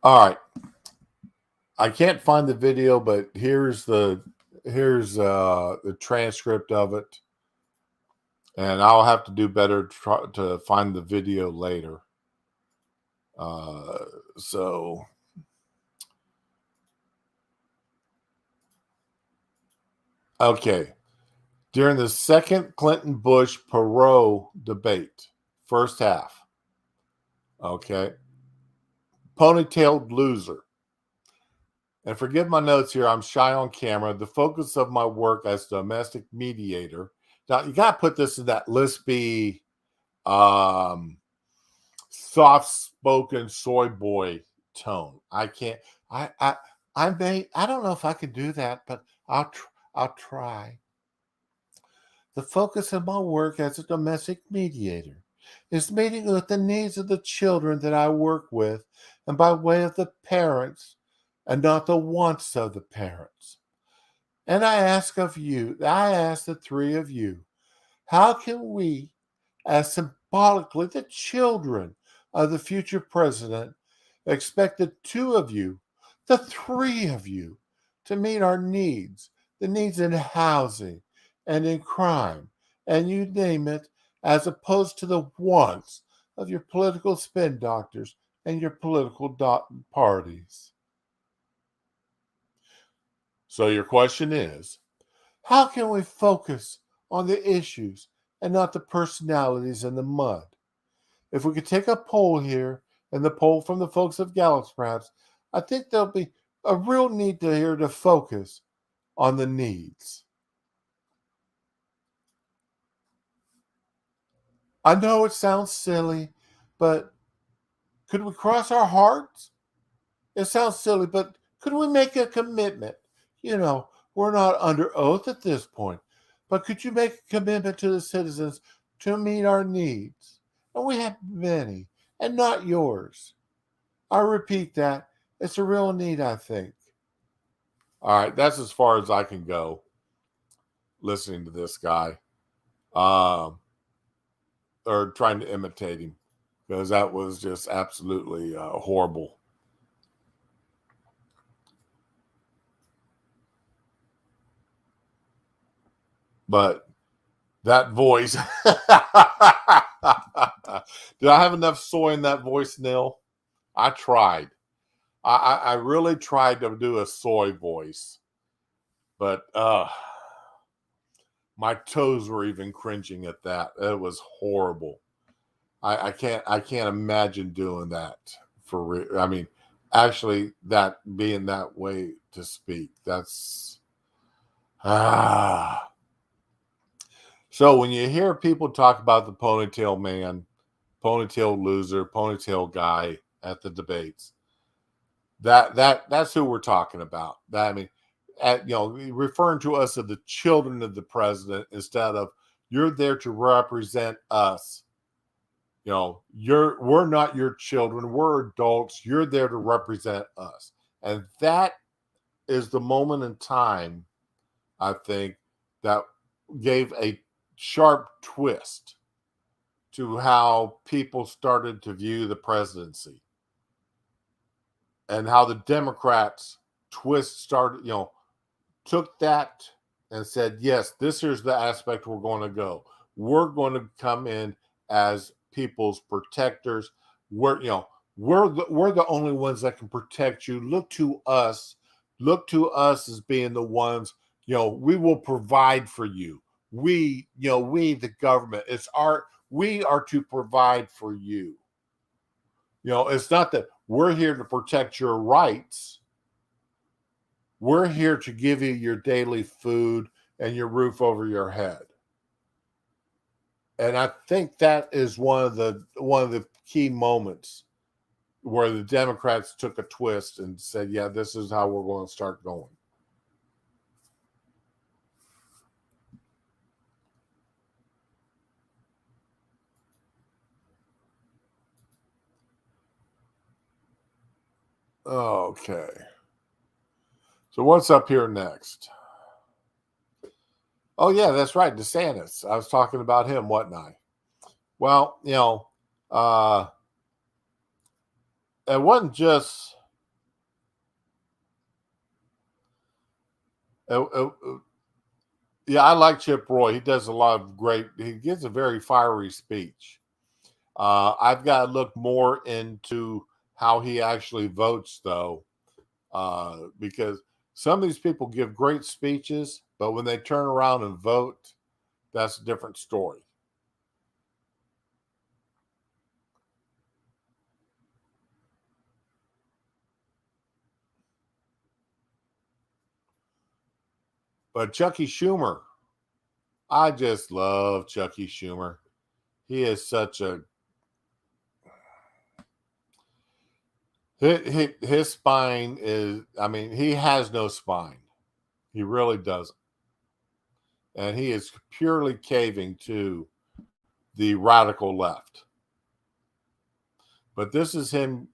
S2: all right. I can't find the video, but here's the transcript of it. And I'll have to do better to try to find the video later. So okay. During the second Clinton Bush Perot debate, first half. Okay. Ponytailed loser. And forgive my notes here, I'm shy on camera. The focus of my work as domestic mediator. Now, you got to put this in that lispy, soft-spoken soy boy tone. I can't. I don't know if I can do that, but I'll try. The focus of my work as a domestic mediator is meeting with the needs of the children that I work with, and by way of the parents, and not the wants of the parents. And I ask the three of you, how can we, as symbolically the children of the future president, expect the two of you, the three of you, to meet our needs, the needs in housing and in crime, and you name it, as opposed to the wants of your political spin doctors and your political parties? So your question is, How can we focus on the issues and not the personalities and the mud? If we could take a poll here, and the poll from the folks of Gallup, perhaps, I think there'll be a real need to here to focus on the needs. I know it sounds silly, but could we cross our hearts? It sounds silly, but could we make a commitment? You know, we're not under oath at this point, but could you make a commitment to the citizens to meet our needs? And we have many, and not yours. I repeat that. It's a real need, I think. All right, that's as far as I can go listening to this guy. Or trying to imitate him, because that was just absolutely horrible. But that voice, did I have enough soy in that voice, Neil? I tried. I really tried to do a soy voice, but my toes were even cringing at that. It was horrible. I can't imagine doing that for real. I mean, actually, that being that way to speak. That's So when you hear people talk about the ponytail man, ponytail loser, ponytail guy at the debates, that's who we're talking about. That, I mean, referring to us as the children of the president instead of you're there to represent us. You know, we're not your children. We're adults. You're there to represent us. And that is the moment in time, I think, that gave a sharp twist to how people started to view the presidency and how the Democrats took that and said, yes, this is the aspect we're going to go. We're going to come in as people's protectors. We're the only ones that can protect you. Look to us as being the ones, we will provide for you. We the government, we are to provide for you. It's not that we're here to protect your rights. We're here to give you your daily food and your roof over your head. And I think that is one of the key moments where the Democrats took a twist and said, yeah, this is how we're going to start going. Okay. So what's up here next? Oh, yeah, that's right. DeSantis. I was talking about him, wasn't I? Well, it wasn't just yeah, I like Chip Roy. He does a lot of he gives a very fiery speech. I've got to look more into how he actually votes, though, because some of these people give great speeches, but when they turn around and vote, that's a different story. But Chucky Schumer, I just love Chucky Schumer. He is such a his spine is, I mean, he has no spine. He really doesn't. And he is purely caving to the radical left. But this is him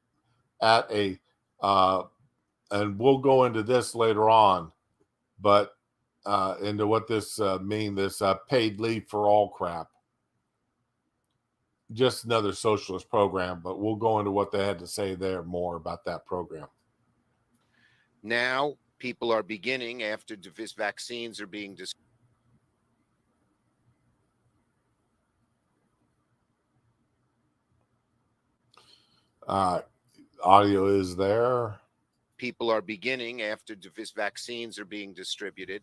S2: at and we'll go into this later on, but into what this this paid leave for all crap. Just another socialist program, but we'll go into what they had to say there more about that program.
S12: Now, people are beginning, after vaccines are being
S2: audio is there.
S12: People are beginning, after vaccines are being distributed,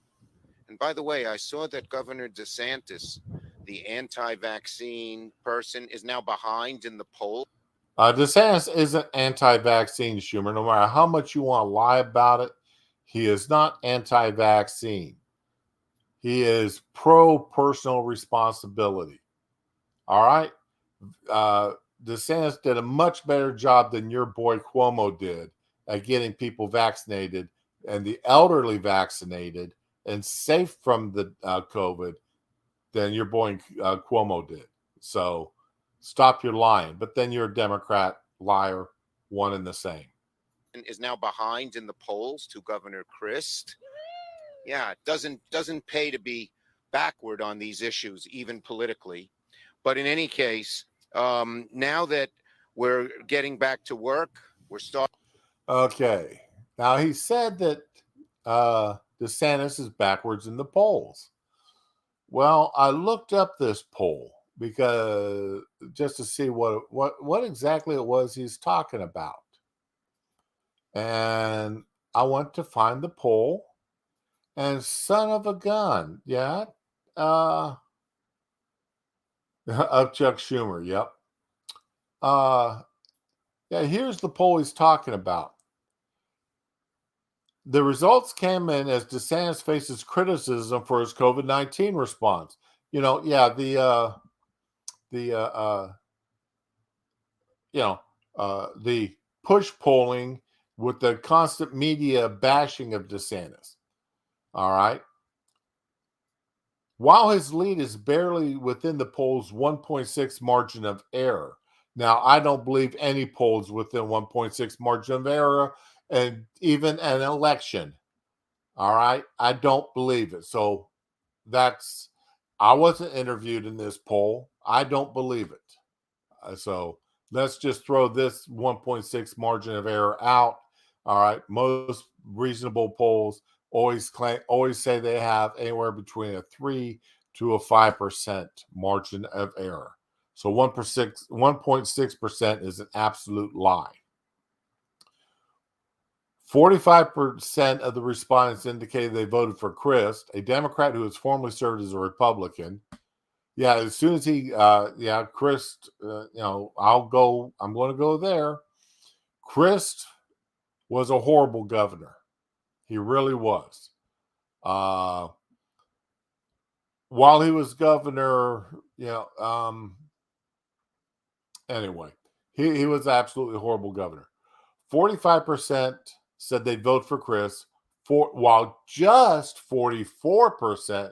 S12: And by the way, I saw that Governor DeSantis, the anti-vaccine person, is now behind in the poll.
S2: DeSantis isn't anti-vaccine, Schumer. No matter how much you want to lie about it, he is not anti-vaccine. He is pro-personal responsibility. All right? DeSantis did a much better job than your boy Cuomo did at getting people vaccinated and the elderly vaccinated and safe from the COVID than your boy Cuomo did. So stop your lying. But then you're a Democrat liar, one and the same.
S12: Is now behind in the polls to Governor Christ. Yeah, it doesn't pay to be backward on these issues, even politically. But in any case, now that we're getting back to work, we're starting.
S2: Okay. Now he said that DeSantis is backwards in the polls. Well, I looked up this poll because just to see what exactly it was he's talking about. And I went to find the poll, and son of a gun, yeah, of Chuck Schumer, yep. Yeah, here's the poll he's talking about. The results came in as DeSantis faces criticism for his COVID-19 response. You know, yeah, the push polling with the constant media bashing of DeSantis. All right. While his lead is barely within the poll's 1.6 margin of error. Now, I don't believe any polls within 1.6 margin of error, and even an election. All right. I don't believe it. So I wasn't interviewed in this poll. I don't believe it. So let's just throw this 1.6 margin of error out. All right. Most reasonable polls always say they have anywhere between a 3 to a 5% margin of error. So 1.6% is an absolute lie. 45% of the respondents indicated they voted for Christ, a Democrat who has formerly served as a Republican. Yeah, as soon as Christ, I'm going to go there. Christ was a horrible governor. He really was. While he was governor, anyway, he was absolutely horrible governor. 45% said they'd vote for Chris, while just 44%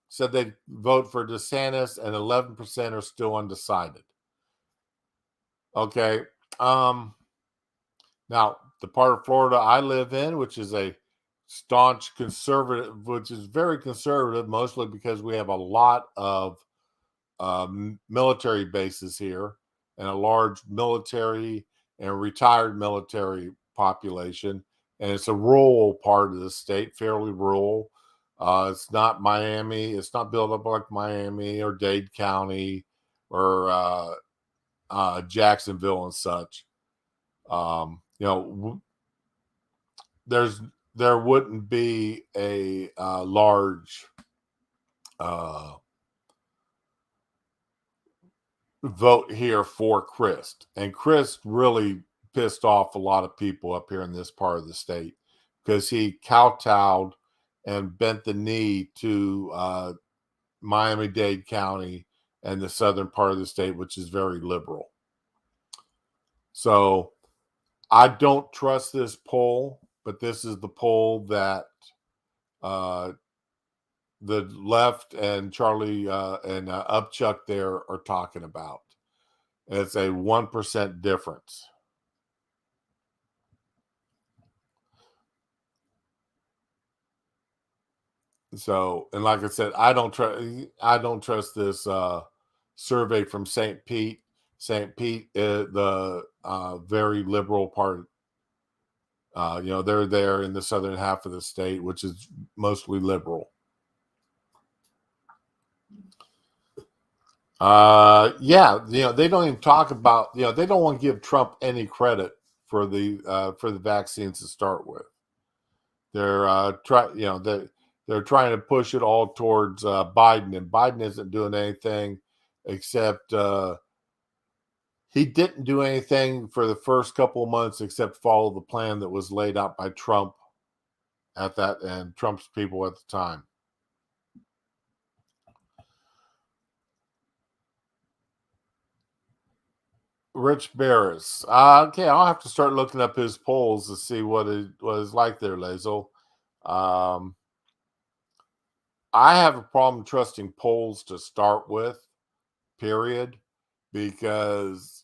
S2: said they'd vote for DeSantis, and 11% are still undecided. Okay. Now, the part of Florida I live in, which is a staunch conservative, which is very conservative, mostly because we have a lot of military bases here and a large military and retired military population. And it's a rural part of the state, fairly rural. It's not Miami. It's not built up like Miami or Dade County or Jacksonville and such. There wouldn't be a large vote here for Christ. And Christ really pissed off a lot of people up here in this part of the state because he kowtowed and bent the knee to Miami-Dade County and the southern part of the state, which is very liberal. So I don't trust this poll, but this is the poll that the left and Charlie and Upchuck there are talking about. It's a 1% difference. So, and like I said, I don't trust this survey from St. Pete. St. Pete is the very liberal part. They're there in the southern half of the state, which is mostly liberal. They don't even talk about, they don't want to give Trump any credit for the vaccines to start with. They're they're trying to push it all towards Biden, and Biden isn't doing anything except he didn't do anything for the first couple of months except follow the plan that was laid out by Trump at that and Trump's people at the time. Rich Barris. Okay, I'll have to start looking up his polls to see what it was like there, Lazel. I have a problem trusting polls to start with, period, because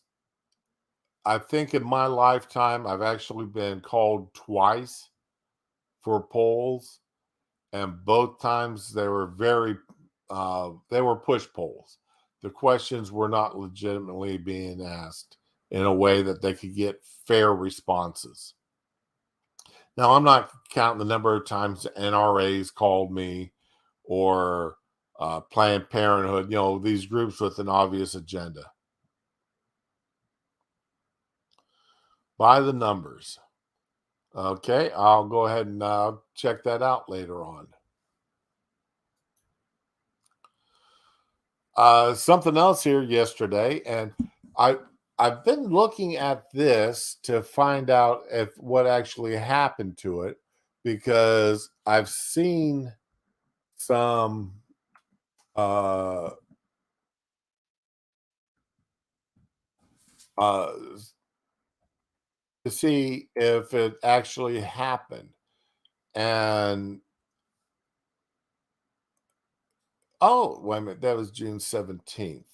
S2: I think in my lifetime I've actually been called twice for polls, and both times they were they were push polls. The questions were not legitimately being asked in a way that they could get fair responses. Now, I'm not counting the number of times NRAs called me or Planned Parenthood, these groups with an obvious agenda. By the numbers. Okay, I'll go ahead and check that out later on. Something else here yesterday, and I've been looking at this to find out if what actually happened to it, because I've seen some to see if it actually happened. And oh, wait a minute, that was June 17th.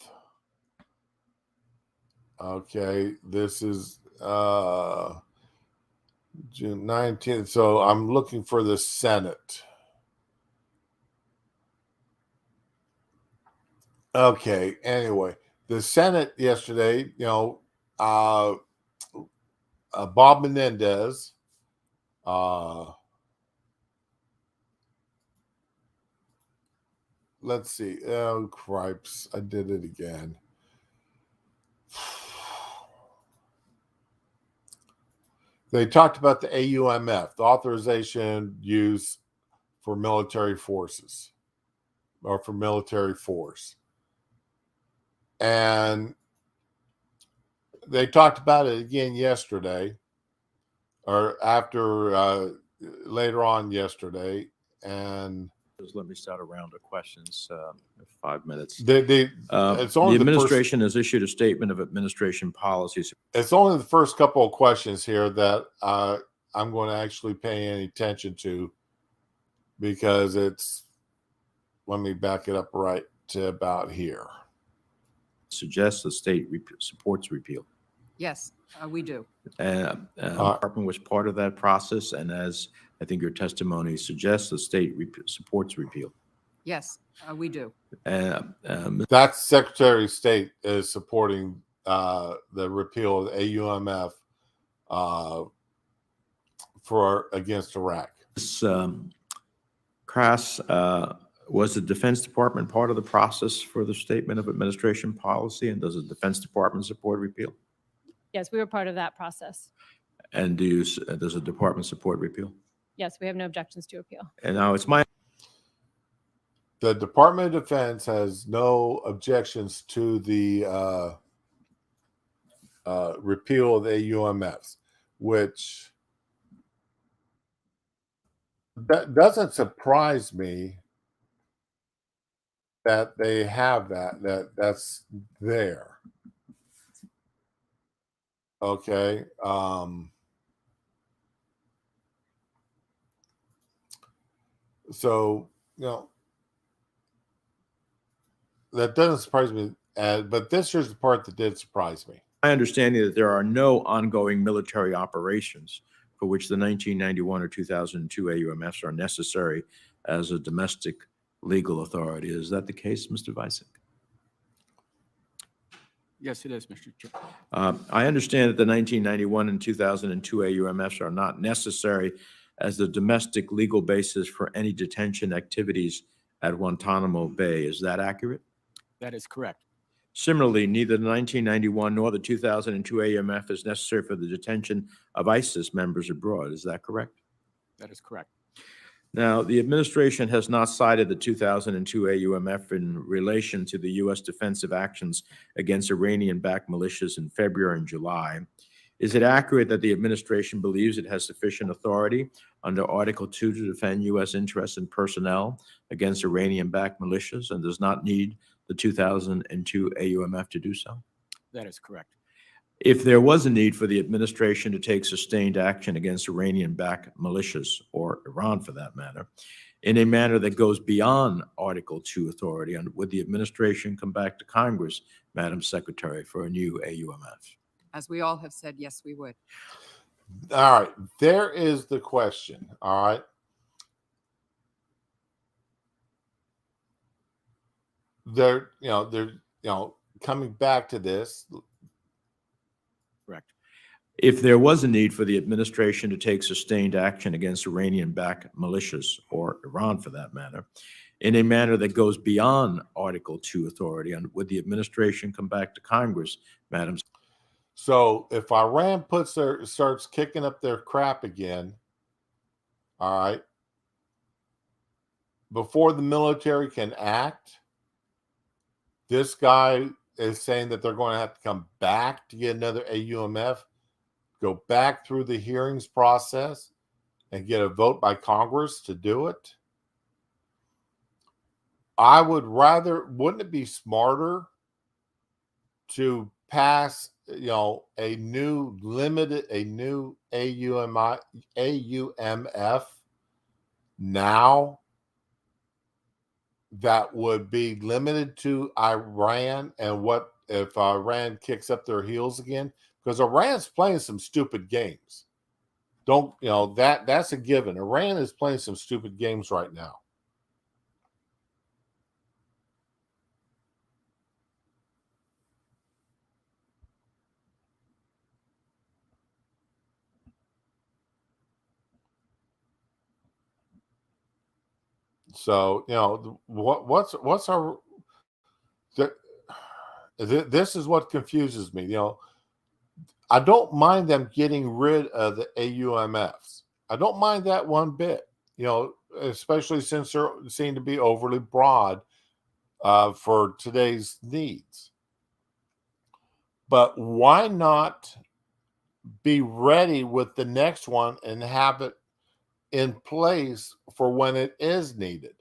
S2: Okay, this is June 19th. So I'm looking for the Senate. Okay, anyway, the Senate yesterday, Bob Menendez, let's see. Oh, cripes. I did it again. They talked about the AUMF, the authorization use for military forces or for military force. And they talked about it again yesterday or after later on yesterday. And
S13: let me start a round of questions. 5 minutes.
S2: The
S13: administration has issued a statement of administration policies.
S2: It's only the first couple of questions here that I'm going to actually pay any attention to, because let me back it up right to about here.
S13: Suggests the state supports repeal.
S14: Yes, we do.
S13: The department was part of that process, and as I think your testimony suggests, the state supports repeal.
S14: Yes, we do.
S2: That Secretary of State is supporting the repeal of the AUMF against Iraq.
S13: Crass, was the Defense Department part of the process for the statement of administration policy, and does the Defense Department support repeal?
S15: Yes, we were part of that process.
S13: And does the department support repeal?
S15: Yes, we have no objections to appeal.
S13: And now
S2: the Department of Defense has no objections to the repeal of the AUMFs, which that doesn't surprise me that they have that's there. Okay. So, that doesn't surprise me, but this here's the part that did surprise me.
S13: My understanding that there are no ongoing military operations for which the 1991 or 2002 AUMFs are necessary as a domestic legal authority. Is that the case, Mr. Vicek?
S6: Yes, it is, Mr. Chair.
S13: I understand that the 1991 and 2002 AUMFs are not necessary as the domestic legal basis for any detention activities at Guantanamo Bay. Is that accurate?
S6: That is correct.
S13: Similarly, neither the 1991 nor the 2002 AUMF is necessary for the detention of ISIS members abroad. Is that correct?
S6: That is correct.
S13: Now, the administration has not cited the 2002 AUMF in relation to the U.S. defensive actions against Iranian-backed militias in February and July. Is it accurate that the administration believes it has sufficient authority under Article 2 to defend U.S. interests and personnel against Iranian-backed militias and does not need the 2002 AUMF to do so?
S16: That is correct.
S13: If there was a need for the administration to take sustained action against Iranian-backed militias, or Iran for that matter, in a manner that goes beyond Article 2 authority, and would the administration come back to Congress, Madam Secretary, for a new AUMF?
S14: As we all have said, yes, we would.
S2: All right, there is the question. All right. They're coming back to this.
S13: Correct. If there was a need for the administration to take sustained action against Iranian-backed militias, or Iran for that matter, in a manner that goes beyond Article 2 authority, and would the administration come back to Congress, Madam?
S2: So if Iran starts kicking up their crap again, all right, before the military can act, this guy is saying that they're going to have to come back to get another AUMF, go back through the hearings process, and get a vote by Congress to do it. I would rather, wouldn't it be smarter to pass, a new AUMF now that would be limited to Iran, and what if Iran kicks up their heels again? Because Iran's playing some stupid games. That's a given. Iran is playing some stupid games right now. So, what's our, this is what confuses me. I don't mind them getting rid of the AUMFs. I don't mind that one bit, especially since they seem to be overly broad for today's needs. But why not be ready with the next one and have it in place for when it is needed?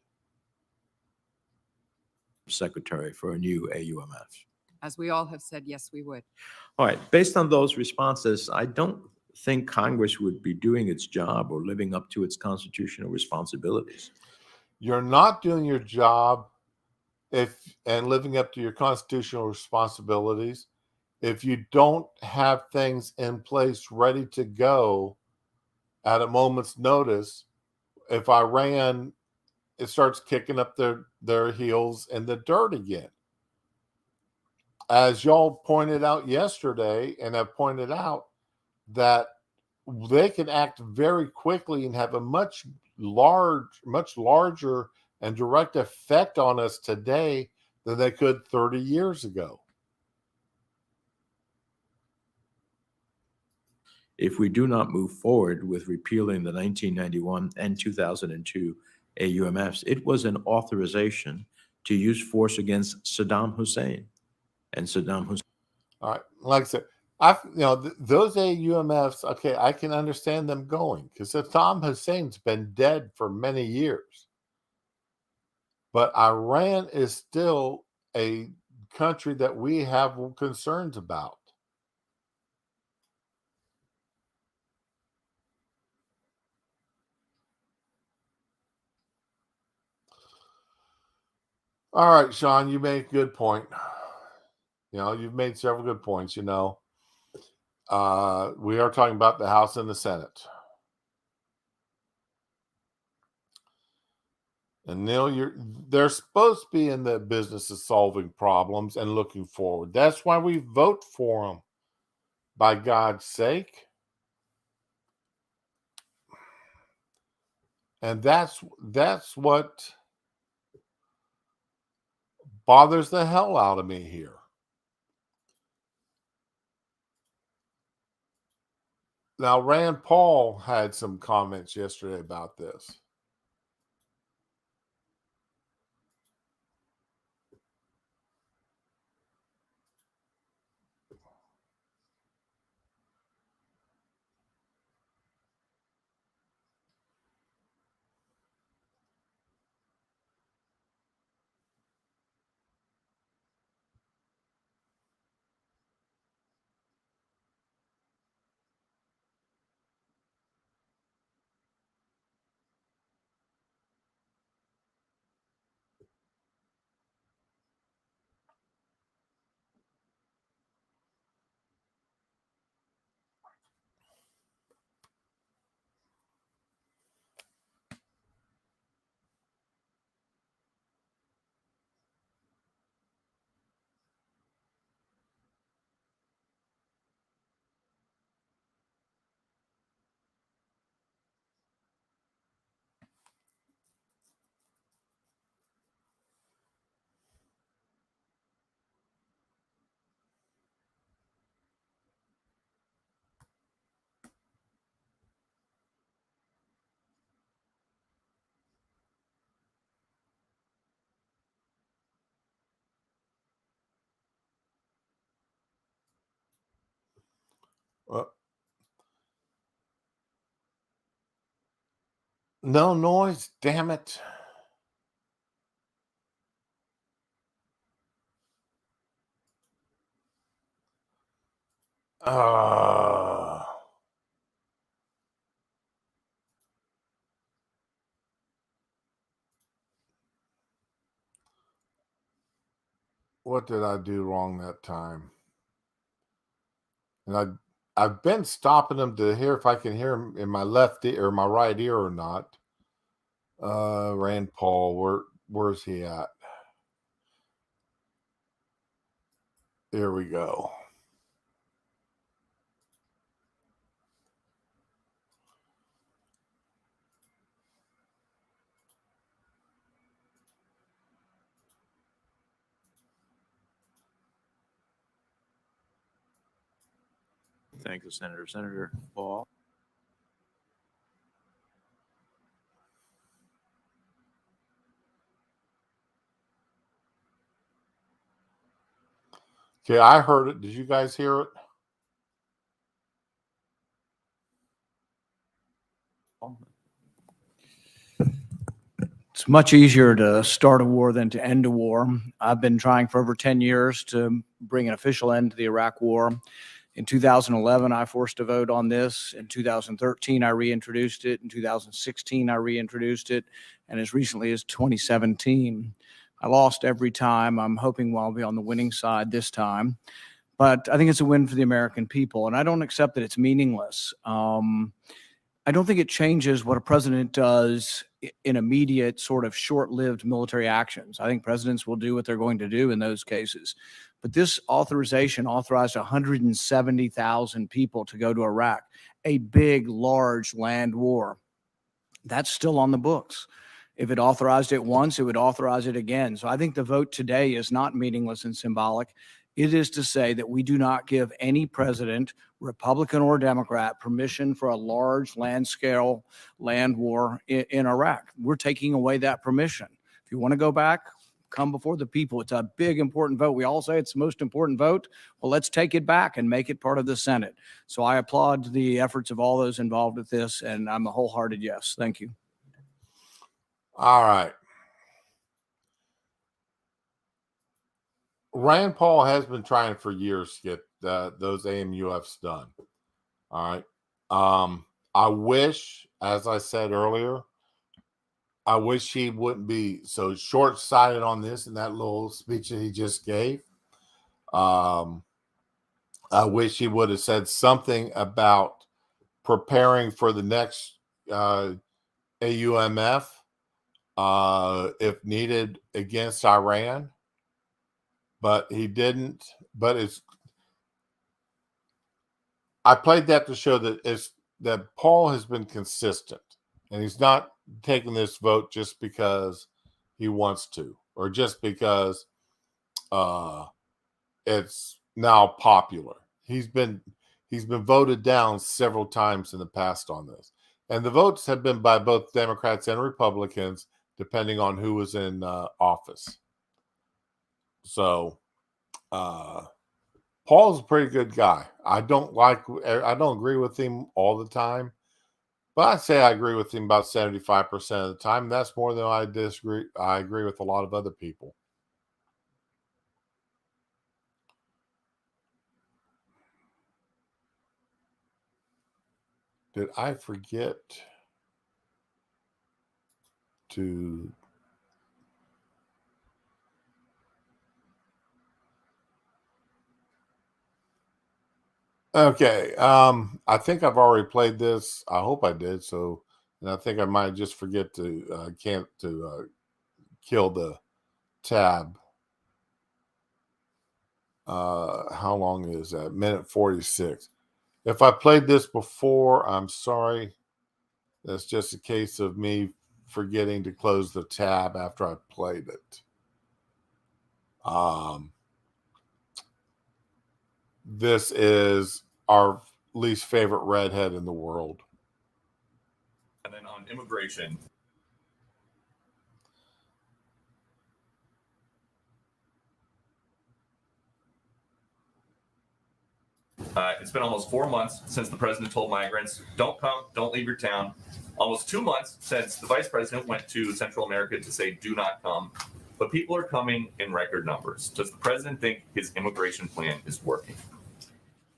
S13: Secretary, for a new AUMF.
S14: As we all have said, yes, we would.
S13: All right. Based on those responses, I don't think Congress would be doing its job or living up to its constitutional responsibilities.
S2: You're not doing your job and living up to your constitutional responsibilities if you don't have things in place ready to go at a moment's notice. If Iran, it starts kicking up their heels in the dirt again. As y'all pointed out yesterday, and have pointed out, that they can act very quickly and have a much larger and direct effect on us today than they could 30 years ago.
S13: If we do not move forward with repealing the 1991 and 2002 AUMFs, it was an authorization to use force against Saddam Hussein. And Saddam Hussein.
S2: All right. Like I said, those AUMFs, okay, I can understand them going because Saddam Hussein's been dead for many years. But Iran is still a country that we have concerns about. All right, Sean, you made a good point. You've made several good points. We are talking about the House and the Senate. And Neil, they're supposed to be in the business of solving problems and looking forward. That's why we vote for them, by God's sake. And that's what bothers the hell out of me here. Now, Rand Paul had some comments yesterday about this. No noise, damn it. What did I do wrong that time? And I've been stopping them to hear if I can hear them in my left ear or my right ear or not. Rand Paul, where's he at? There we go.
S13: Thank you, Senator. Senator Paul.
S2: Okay, I heard it. Did you guys hear it?
S16: It's much easier to start a war than to end a war. I've been trying for over 10 years to bring an official end to the Iraq War. In 2011, I forced a vote on this. In 2013, I reintroduced it. In 2016, I reintroduced it. And as recently as 2017, I lost every time. I'm hoping I'll be on the winning side this time. But I think it's a win for the American people. And I don't accept that it's meaningless. I don't think it changes what a president does in immediate sort of short-lived military actions. I think presidents will do what they're going to do in those cases. But this authorization authorized 170,000 people to go to Iraq, a big, large land war. That's still on the books. If it authorized it once, it would authorize it again. So I think the vote today is not meaningless and symbolic. It is to say that we do not give any president, Republican or Democrat, permission for a large land-scale land war in Iraq. We're taking away that permission. If you want to go back, come before the people. It's a big, important vote. We all say it's the most important vote. Well, let's take it back and make it part of the Senate. So I applaud the efforts of all those involved with this, and I'm a wholehearted yes. Thank you.
S2: All right. Rand Paul has been trying for years to get those AMUFs done. All right. I wish, as I said earlier, I wish he wouldn't be so short-sighted on this in that little speech that he just gave. I wish he would have said something about preparing for the next AUMF, if needed, against Iran. But he didn't. But I played that to show that Paul has been consistent, and he's not taking this vote just because he wants to, or just because it's now popular. He's been voted down several times in the past on this, and the votes have been by both Democrats and Republicans, depending on who was in office. So Paul's a pretty good guy. I don't agree with him all the time, but I'd say I agree with him about 75% of the time. That's more than I disagree. I agree with a lot of other people. Did I forget to... Okay, I think I've already played this. I hope I did. So, and I think I might just forget to kill the tab. How long is that? Minute 46. If I played this before, I'm sorry. That's just a case of me forgetting to close the tab after I played it. This is our least favorite redhead in the world.
S7: And then on immigration.
S17: It's been almost 4 months since the president told migrants, don't come, don't leave your town. Almost 2 months since the vice president went to Central America to say, do not come. But people are coming in record numbers. Does the president think his immigration plan is working?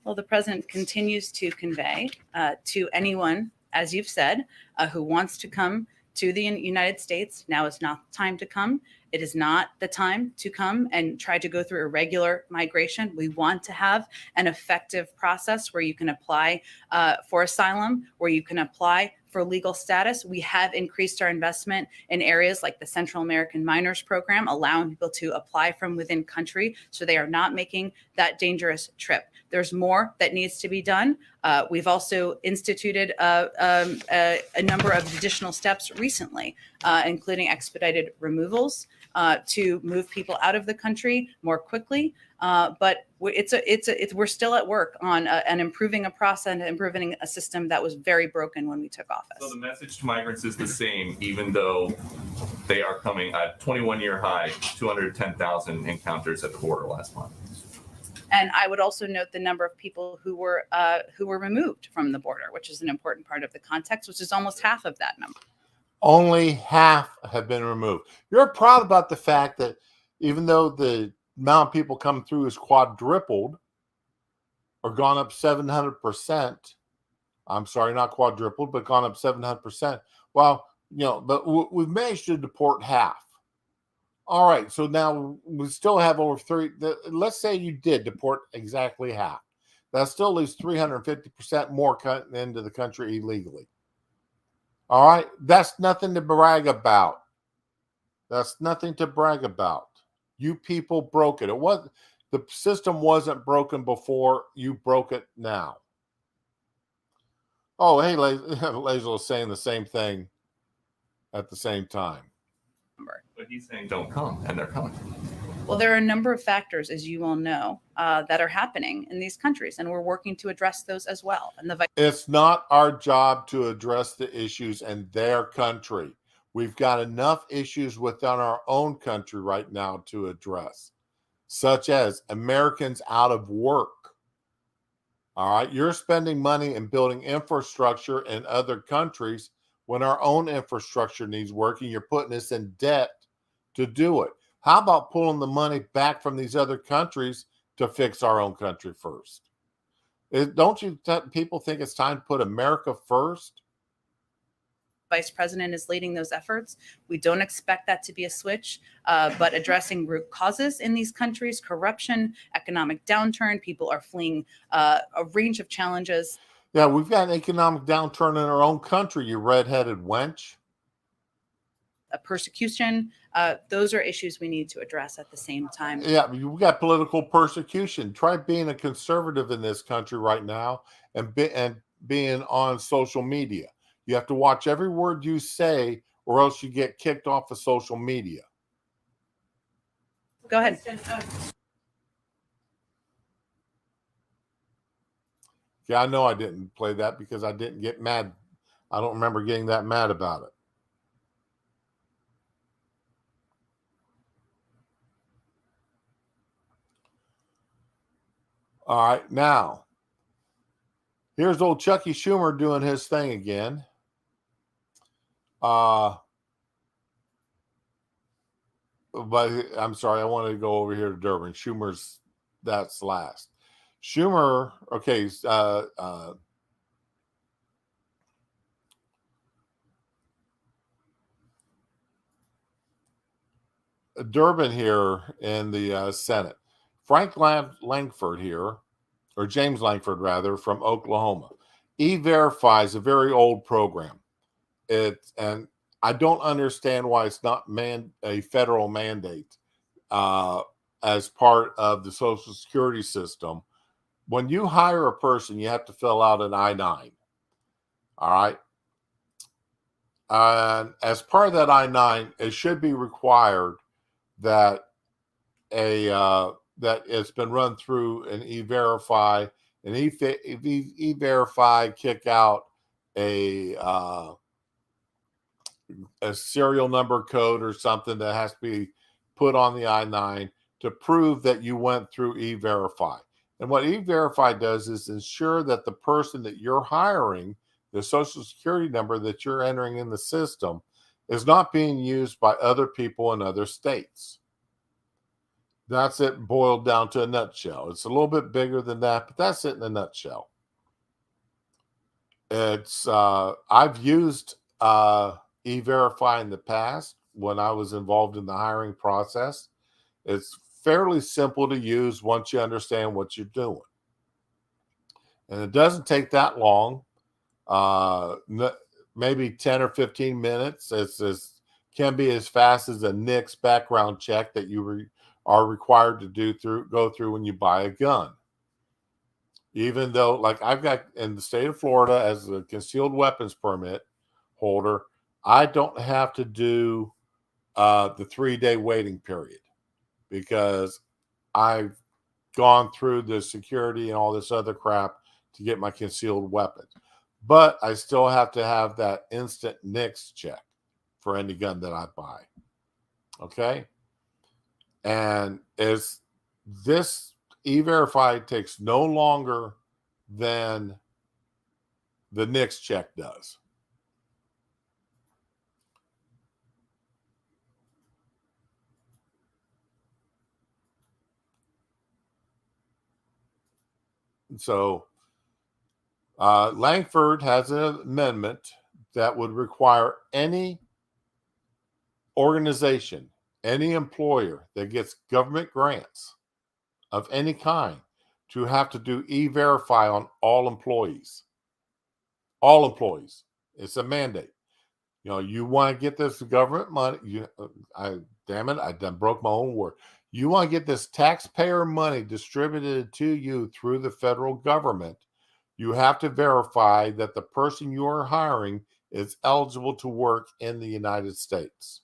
S4: Well, the president continues to convey to anyone, as you've said, who wants to come to the United States, now is not the time to come. It is not the time to come and try to go through irregular migration. We want to have an effective process where you can apply for asylum, where you can apply for legal status. We have increased our investment in areas like the Central American Minors Program, allowing people to apply from within country so they are not making that dangerous trip. There's more that needs to be done. We've also instituted a number of additional steps recently, including expedited removals to move people out of the country more quickly. But we're still at work on and improving a process and improving a system that was very broken when we took office.
S17: So the message to migrants is the same, even though they are coming at 21-year high, 210,000 encounters at the border last month.
S4: And I would also note the number of people who were removed from the border, which is an important part of the context, which is almost half of that number.
S2: Only half have been removed. You're proud about the fact that even though the amount of people coming through is quadrupled or gone up 700%, I'm sorry, not quadrupled, but gone up 700%. Well, but we've managed to deport half. All right, so now we still have over let's say you did deport exactly half. That still leaves 350% more coming into the country illegally. All right, that's nothing to brag about. That's nothing to brag about. You people broke it. The system wasn't broken before. You broke it now. Oh, hey, Lazel is saying the same thing at the same time.
S17: But he's saying don't come, and they're coming.
S4: Well, there are a number of factors, as you all know, that are happening in these countries, and we're working to address those as well. And
S2: it's not our job to address the issues in their country. We've got enough issues within our own country right now to address, such as Americans out of work. All right, you're spending money and building infrastructure in other countries when our own infrastructure needs work, and you're putting us in debt to do it. How about pulling the money back from these other countries to fix our own country first? Don't you people think it's time to put America first?
S4: Vice President is leading those efforts. We don't expect that to be a switch, but addressing root causes in these countries, corruption, economic downturn, people are fleeing a range of challenges.
S2: Yeah, we've got an economic downturn in our own country, you redheaded wench.
S4: Persecution, those are issues we need to address at the same time.
S2: Yeah, we've got political persecution. Try being a conservative in this country right now and being on social media. You have to watch every word you say or else you get kicked off of social media.
S4: Go ahead.
S2: Yeah, I know I didn't play that because I didn't get mad. I don't remember getting that mad about it. All right, now, here's old Chucky Schumer doing his thing again. But I'm sorry, I wanted to go over here to Durbin. That's last. Schumer, okay, Durbin here in the Senate. Frank Langford here, or James Langford rather, from Oklahoma. E-Verify is a very old program. And I don't understand why it's not a federal mandate as part of the Social Security system. When you hire a person, you have to fill out an I-9. All right. And as part of that I-9, it should be required that that it's been run through an E-Verify, and E-Verify kick out a serial number code or something that has to be put on the I-9 to prove that you went through E-Verify. And what E-Verify does is ensure that the person that you're hiring, the social security number that you're entering in the system, is not being used by other people in other states. That's it boiled down to a nutshell. It's a little bit bigger than that, but that's it in a nutshell. It's I've used E-Verify in the past when I was involved in the hiring process. It's fairly simple to use once you understand what you're doing. And it doesn't take that long, maybe 10 or 15 minutes. Can be as fast as a NICS background check that you are required to go through when you buy a gun. Even though, like I've got in the state of Florida as a concealed weapons permit holder, I don't have to do the 3-day waiting period because I've gone through the security and all this other crap to get my concealed weapons. But I still have to have that instant NICS check for any gun that I buy. Okay? And this E-Verify takes no longer than the NICS check does. So Langford has an amendment that would require any organization, any employer that gets government grants of any kind to have to do E-Verify on all employees. All employees. It's a mandate. You know, you want to get this government money. Damn it, I done broke my own word. You want to get this taxpayer money distributed to you through the federal government. You have to verify that the person you are hiring is eligible to work in the United States.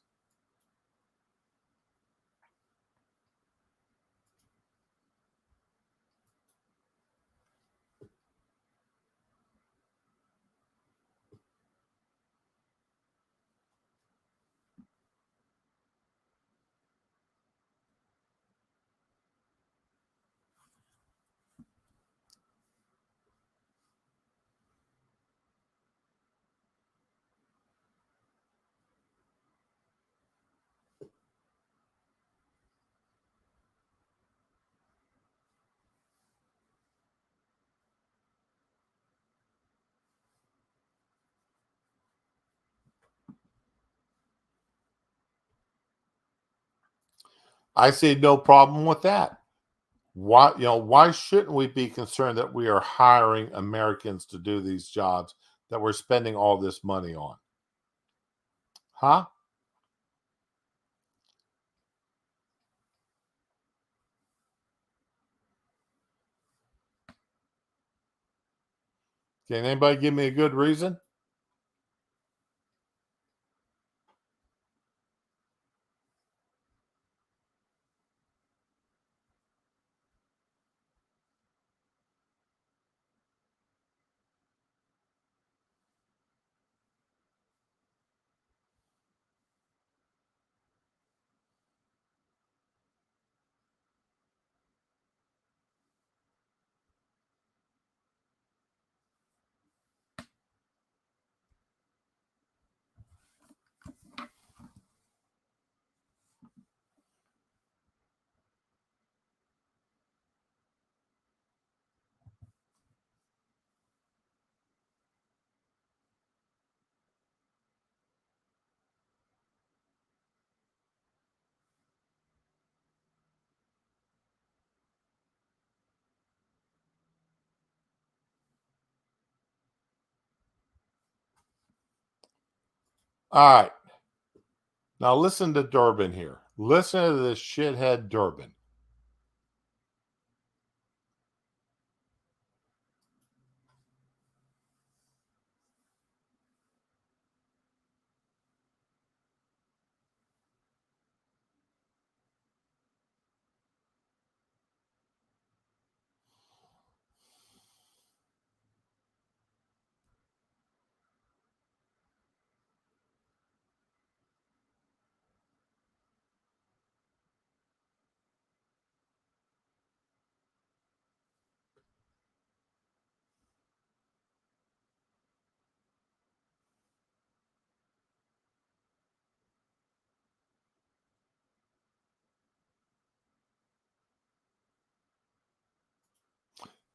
S2: I see no problem with that. Why shouldn't we be concerned that we are hiring Americans to do these jobs that we're spending all this money on? Huh? Can anybody give me a good reason? All right. Now listen to Durbin here. Listen to this shithead Durbin.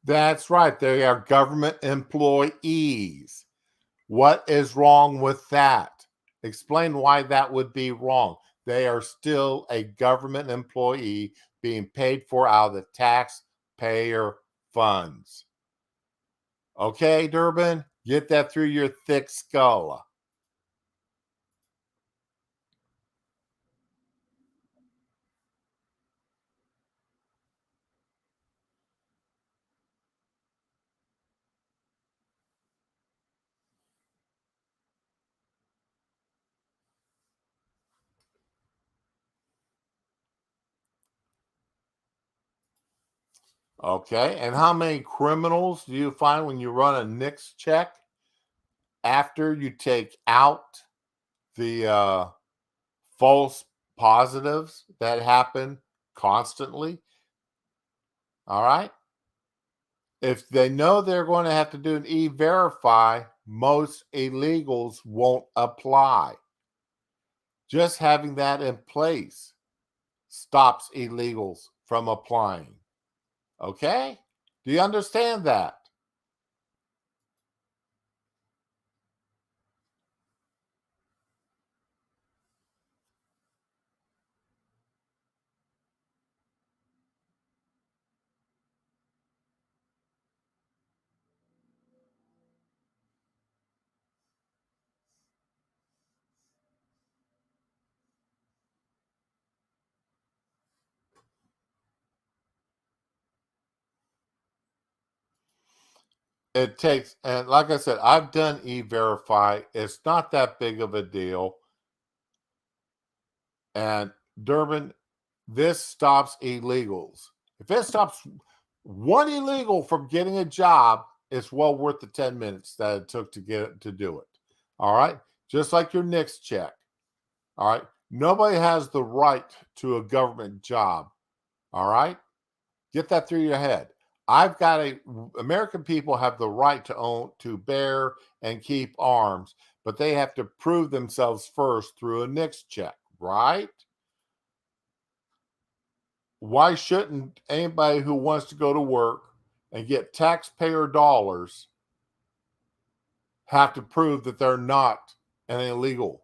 S2: That's right. They are government employees. What is wrong with that? Explain why that would be wrong. They are still a government employee being paid for out of the taxpayer funds. Okay, Durbin? Get that through your thick skull. Okay, and how many criminals do you find when you run a NICS check after you take out the false positives that happen constantly? All right. If they know they're going to have to do an e-verify, most illegals won't apply. Just having that in place stops illegals from applying. Okay? Do you understand that? It takes, and like I said, I've done e-verify. It's not that big of a deal. And Durbin, this stops illegals. If it stops one illegal from getting a job, it's well worth the 10 minutes that it took to get it to do it. All right. Just like your NICS check. All right. Nobody has the right to a government job. All right. Get that through your head. American people have the right to own, to bear and keep arms, but they have to prove themselves first through a NICS check, right? Why shouldn't anybody who wants to go to work and get taxpayer dollars have to prove that they're not an illegal?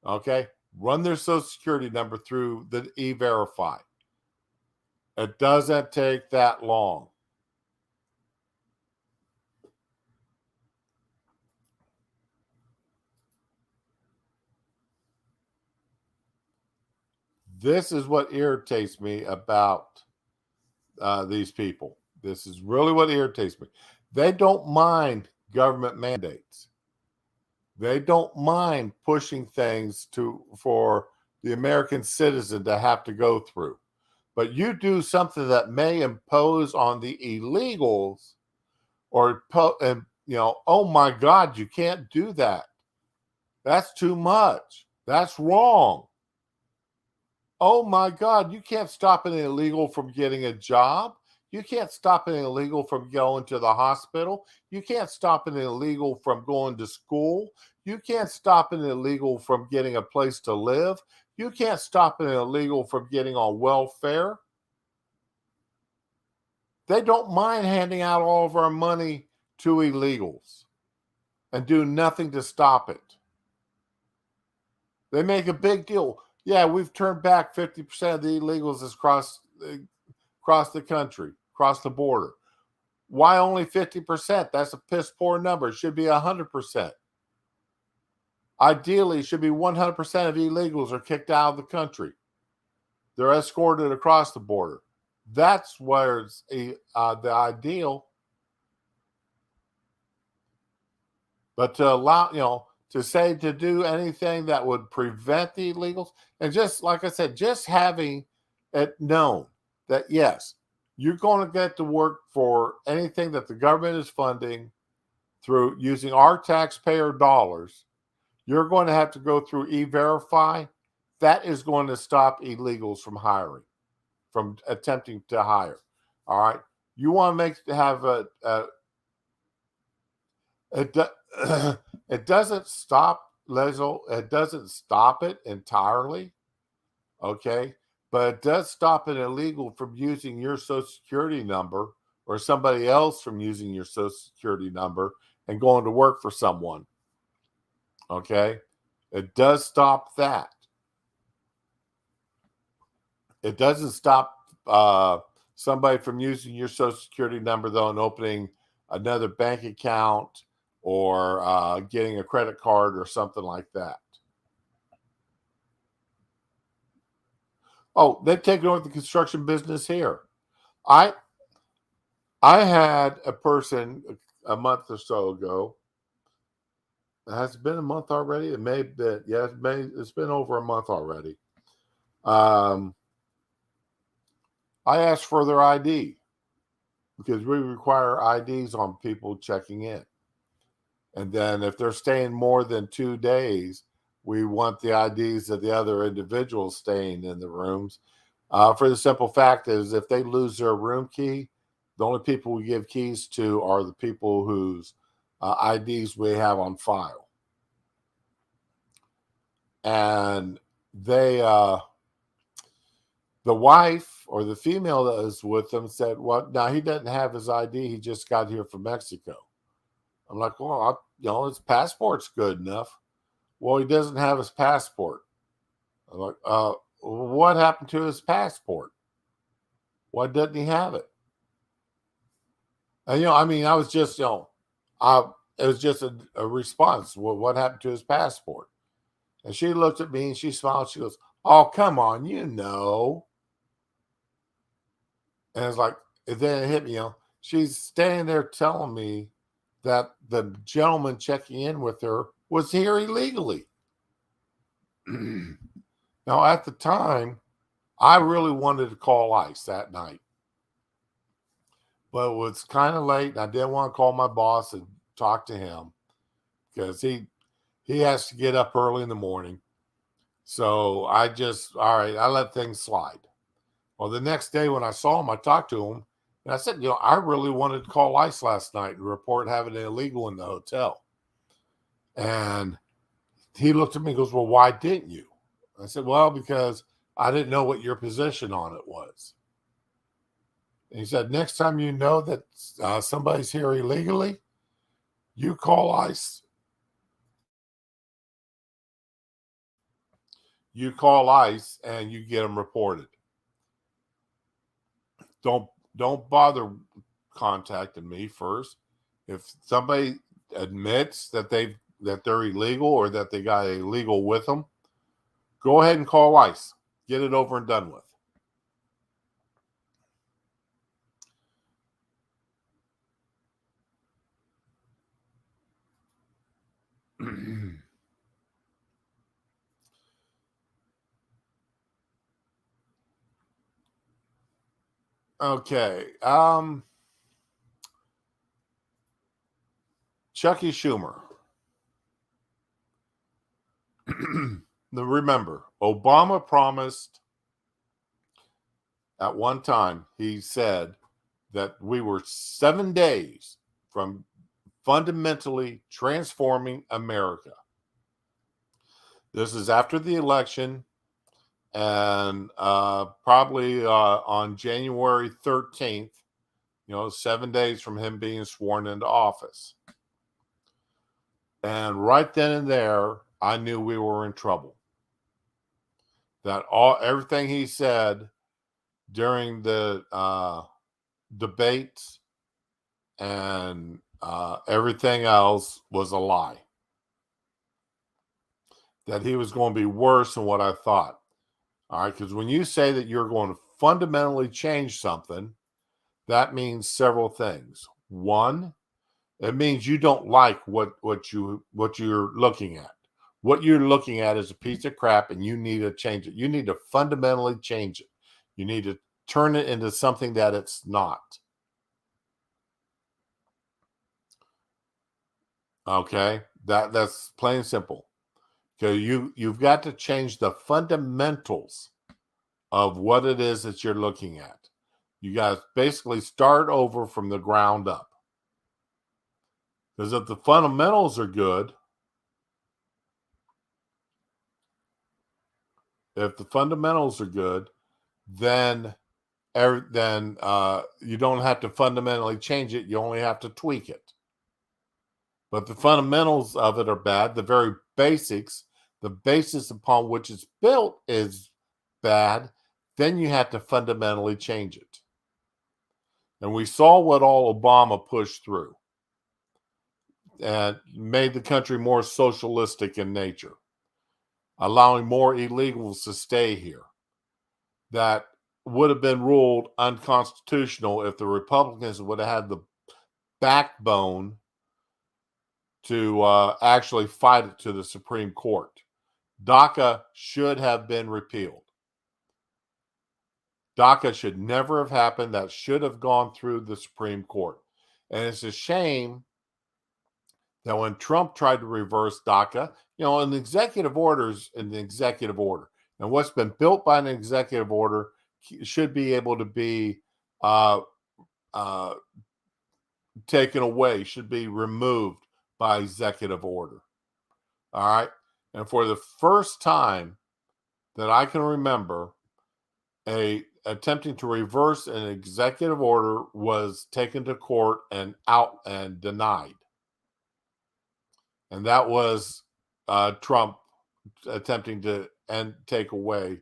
S2: Okay. Run their social security number through the e-verify. It doesn't take that long. This is what irritates me about these people. This is really what irritates me. They don't mind government mandates. They don't mind pushing things for the American citizen to have to go through. But you do something that may impose on the illegals, and oh my God, you can't do that. That's too much. That's wrong. Oh my God, you can't stop an illegal from getting a job. You can't stop an illegal from going to the hospital. You can't stop an illegal from going to school. You can't stop an illegal from getting a place to live. You can't stop an illegal from getting on welfare. They don't mind handing out all of our money to illegals and do nothing to stop it. They make a big deal. Yeah, we've turned back 50% of the illegals across the country, across the border. Why only 50%? That's a piss poor number. It should be 100%. Ideally, it should be 100% of illegals are kicked out of the country. They're escorted across the border. That's where it's the ideal. But to allow, to do anything that would prevent the illegals, and just like I said, just having it known that yes, you're going to get to work for anything that the government is funding through using our taxpayer dollars. You're going to have to go through e-verify. That is going to stop illegals from hiring, from attempting to hire. All right. You want to it doesn't stop, Lezo. It doesn't stop it entirely. Okay. But it does stop an illegal from using your social security number or somebody else from using your social security number and going to work for someone. Okay? It does stop that. It doesn't stop somebody from using your social security number, though, and opening another bank account or getting a credit card or something like that. Oh, they've taken over the construction business here. I had a person a month or so ago. Has it been a month already? It may have been. Yeah, it's been over a month already. I asked for their ID because we require IDs on people checking in. And then if they're staying more than 2 days, we want the IDs of the other individuals staying in the rooms. For the simple fact is if they lose their room key, the only people we give keys to are the people whose IDs we have on file. And they, the wife or the female that was with them said, well, now he doesn't have his ID. He just got here from Mexico. I'm like, well, his passport's good enough. Well, he doesn't have his passport. I'm like, what happened to his passport? Why doesn't he have it? And, I was just, it was just a response. Well, what happened to his passport? And she looked at me and she smiled. She goes, oh, come on, And it's like, then it hit me, she's standing there telling me that the gentleman checking in with her was here illegally. Now, at the time, I really wanted to call ICE that night. But it was kind of late, and I didn't want to call my boss and talk to him because he has to get up early in the morning. So I let things slide. Well, the next day when I saw him, I talked to him, and I said, I really wanted to call ICE last night and report having an illegal in the hotel. And he looked at me and goes, well, why didn't you? I said, well, because I didn't know what your position on it was. And he said, next time you know that somebody's here illegally, you call ICE. You call ICE and you get them reported. Don't bother contacting me first. If somebody admits that they're illegal or that they got illegal with them, go ahead and call ICE. Get it over and done with. Okay. Chucky Schumer. Remember, Obama promised at one time, he said that we were 7 days from fundamentally transforming America. This is after the election, and probably on January 13th, 7 days from him being sworn into office. And right then and there, I knew we were in trouble. That everything he said during the debates and everything else was a lie. That he was going to be worse than what I thought. All right, because when you say that you're going to fundamentally change something, that means several things. One, it means you don't like what you're looking at. What you're looking at is a piece of crap, and you need to change it. You need to fundamentally change it. You need to turn it into something that it's not. Okay, that's plain and simple. Okay, you've got to change the fundamentals of what it is that you're looking at. You guys basically start over from the ground up. Because if the fundamentals are good, then then you don't have to fundamentally change it. You only have to tweak it. But the fundamentals of it are bad. The very basics, the basis upon which it's built is bad. Then you have to fundamentally change it. And we saw what all Obama pushed through and made the country more socialistic in nature, allowing more illegals to stay here. That would have been ruled unconstitutional if the Republicans would have had the backbone to actually fight it to the Supreme Court. DACA should have been repealed. DACA should never have happened. That should have gone through the Supreme Court. And it's a shame that when Trump tried to reverse DACA, an executive order is an executive order. And what's been built by an executive order should be able to be taken away, should be removed by executive order. All right. And for the first time that I can remember, attempting to reverse an executive order was taken to court and denied. And that was Trump attempting to take away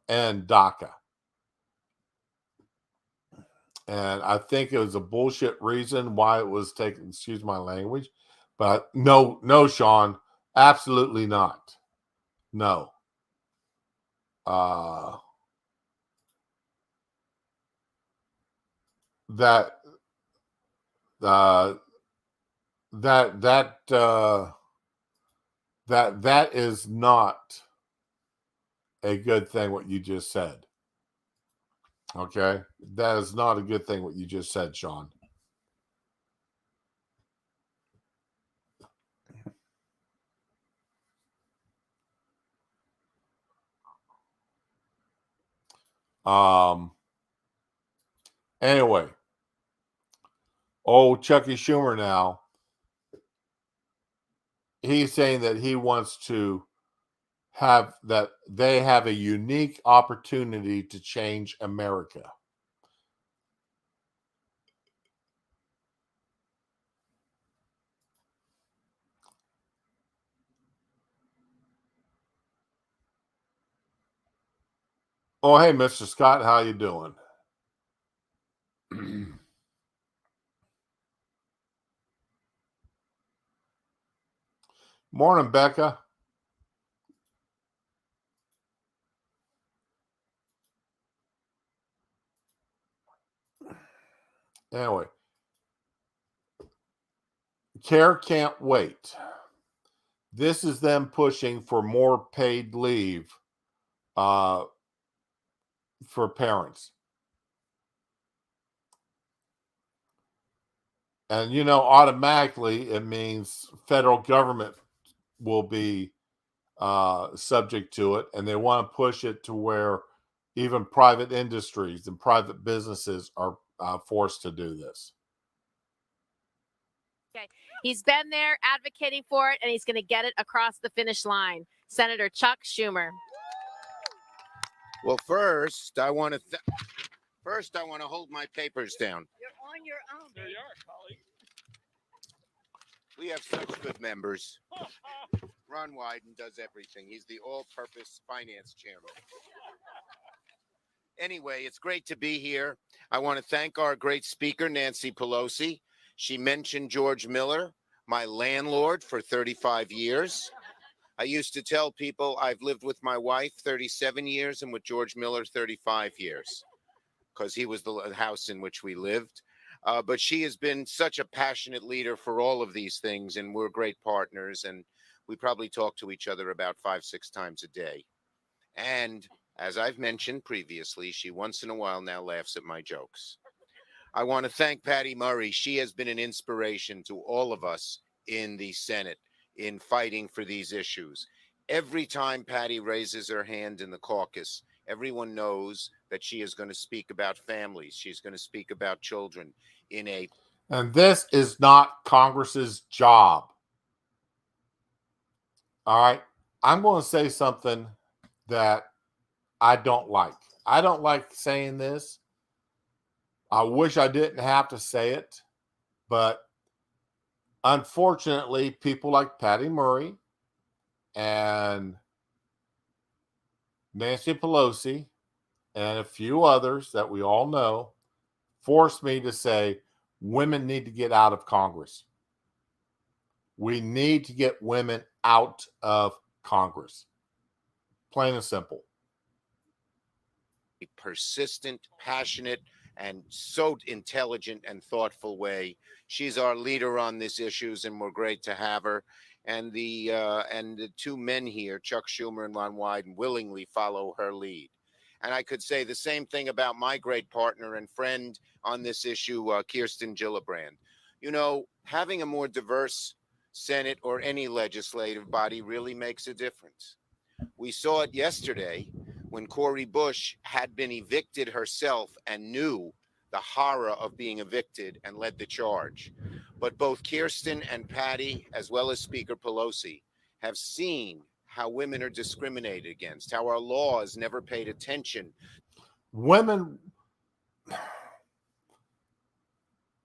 S2: end DACA. And I think it was a bullshit reason why it was taken, excuse my language. But no, Sean, absolutely not. No. That is not a good thing what you just said. Okay? That is not a good thing what you just said, Sean. Anyway, Chucky Schumer now, he's saying that he wants to they have a unique opportunity to change America. Oh, hey, Mr. Scott, how you doing? Morning, Becca. Anyway, CARE can't wait. This is them pushing for more paid leave for parents. And, automatically it means federal government will be subject to it. And they want to push it to where even private industries and private businesses are forced to do this.
S18: Okay. He's been there advocating for it, and he's going to get it across the finish line. Senator Chuck Schumer.
S12: Well, first, I want to hold my papers down.
S18: You're on your own.
S12: There you are, colleague. We have such good members. Ron Wyden does everything. He's the all-purpose finance chairman. Anyway, it's great to be here. I want to thank our great speaker, Nancy Pelosi. She mentioned George Miller, my landlord for 35 years. I used to tell people I've lived with my wife 37 years and with George Miller 35 years because he was the house in which we lived. But she has been such a passionate leader for all of these things, and we're great partners, and we probably talk to each other about 5-6 times a day. And as I've mentioned previously, she once in a while now laughs at my jokes. I want to thank Patty Murray. She has been an inspiration to all of us in the Senate in fighting for these issues. Every time Patty raises her hand in the caucus, everyone knows that she is going to speak about families. She's going to speak about children
S2: And this is not Congress's job. All right. I'm going to say something that I don't like. I don't like saying this. I wish I didn't have to say it, but unfortunately, people like Patty Murray and Nancy Pelosi and a few others that we all know forced me to say women need to get out of Congress. We need to get women out of Congress. Plain and simple.
S12: Persistent, passionate, and so intelligent and thoughtful way. She's our leader on these issues, and we're great to have her. And the two men here, Chuck Schumer and Ron Wyden, willingly follow her lead. And I could say the same thing about my great partner and friend on this issue, Kirsten Gillibrand. You know, having a more diverse Senate or any legislative body really makes a difference. We saw it yesterday when Cori Bush had been evicted herself and knew the horror of being evicted and led the charge. But both Kirsten and Patty, as well as Speaker Pelosi, have seen how women are discriminated against, how our laws never paid attention.
S2: Women,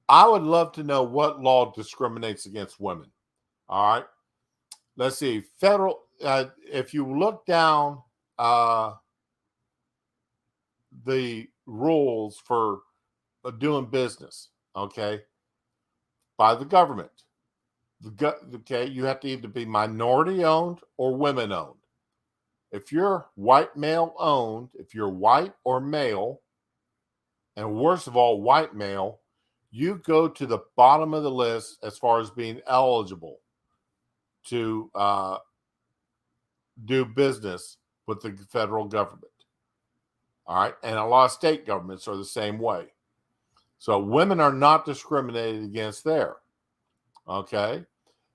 S2: I would love to know what law discriminates against women. All right. Let's see. Federal, if you look down the rules for doing business, okay, by the government, okay, you have to either be minority owned or women owned. If you're white male owned, if you're white or male, and worst of all, white male, you go to the bottom of the list as far as being eligible to do business with the federal government. All right. And a lot of state governments are the same way. So women are not discriminated against there. Okay.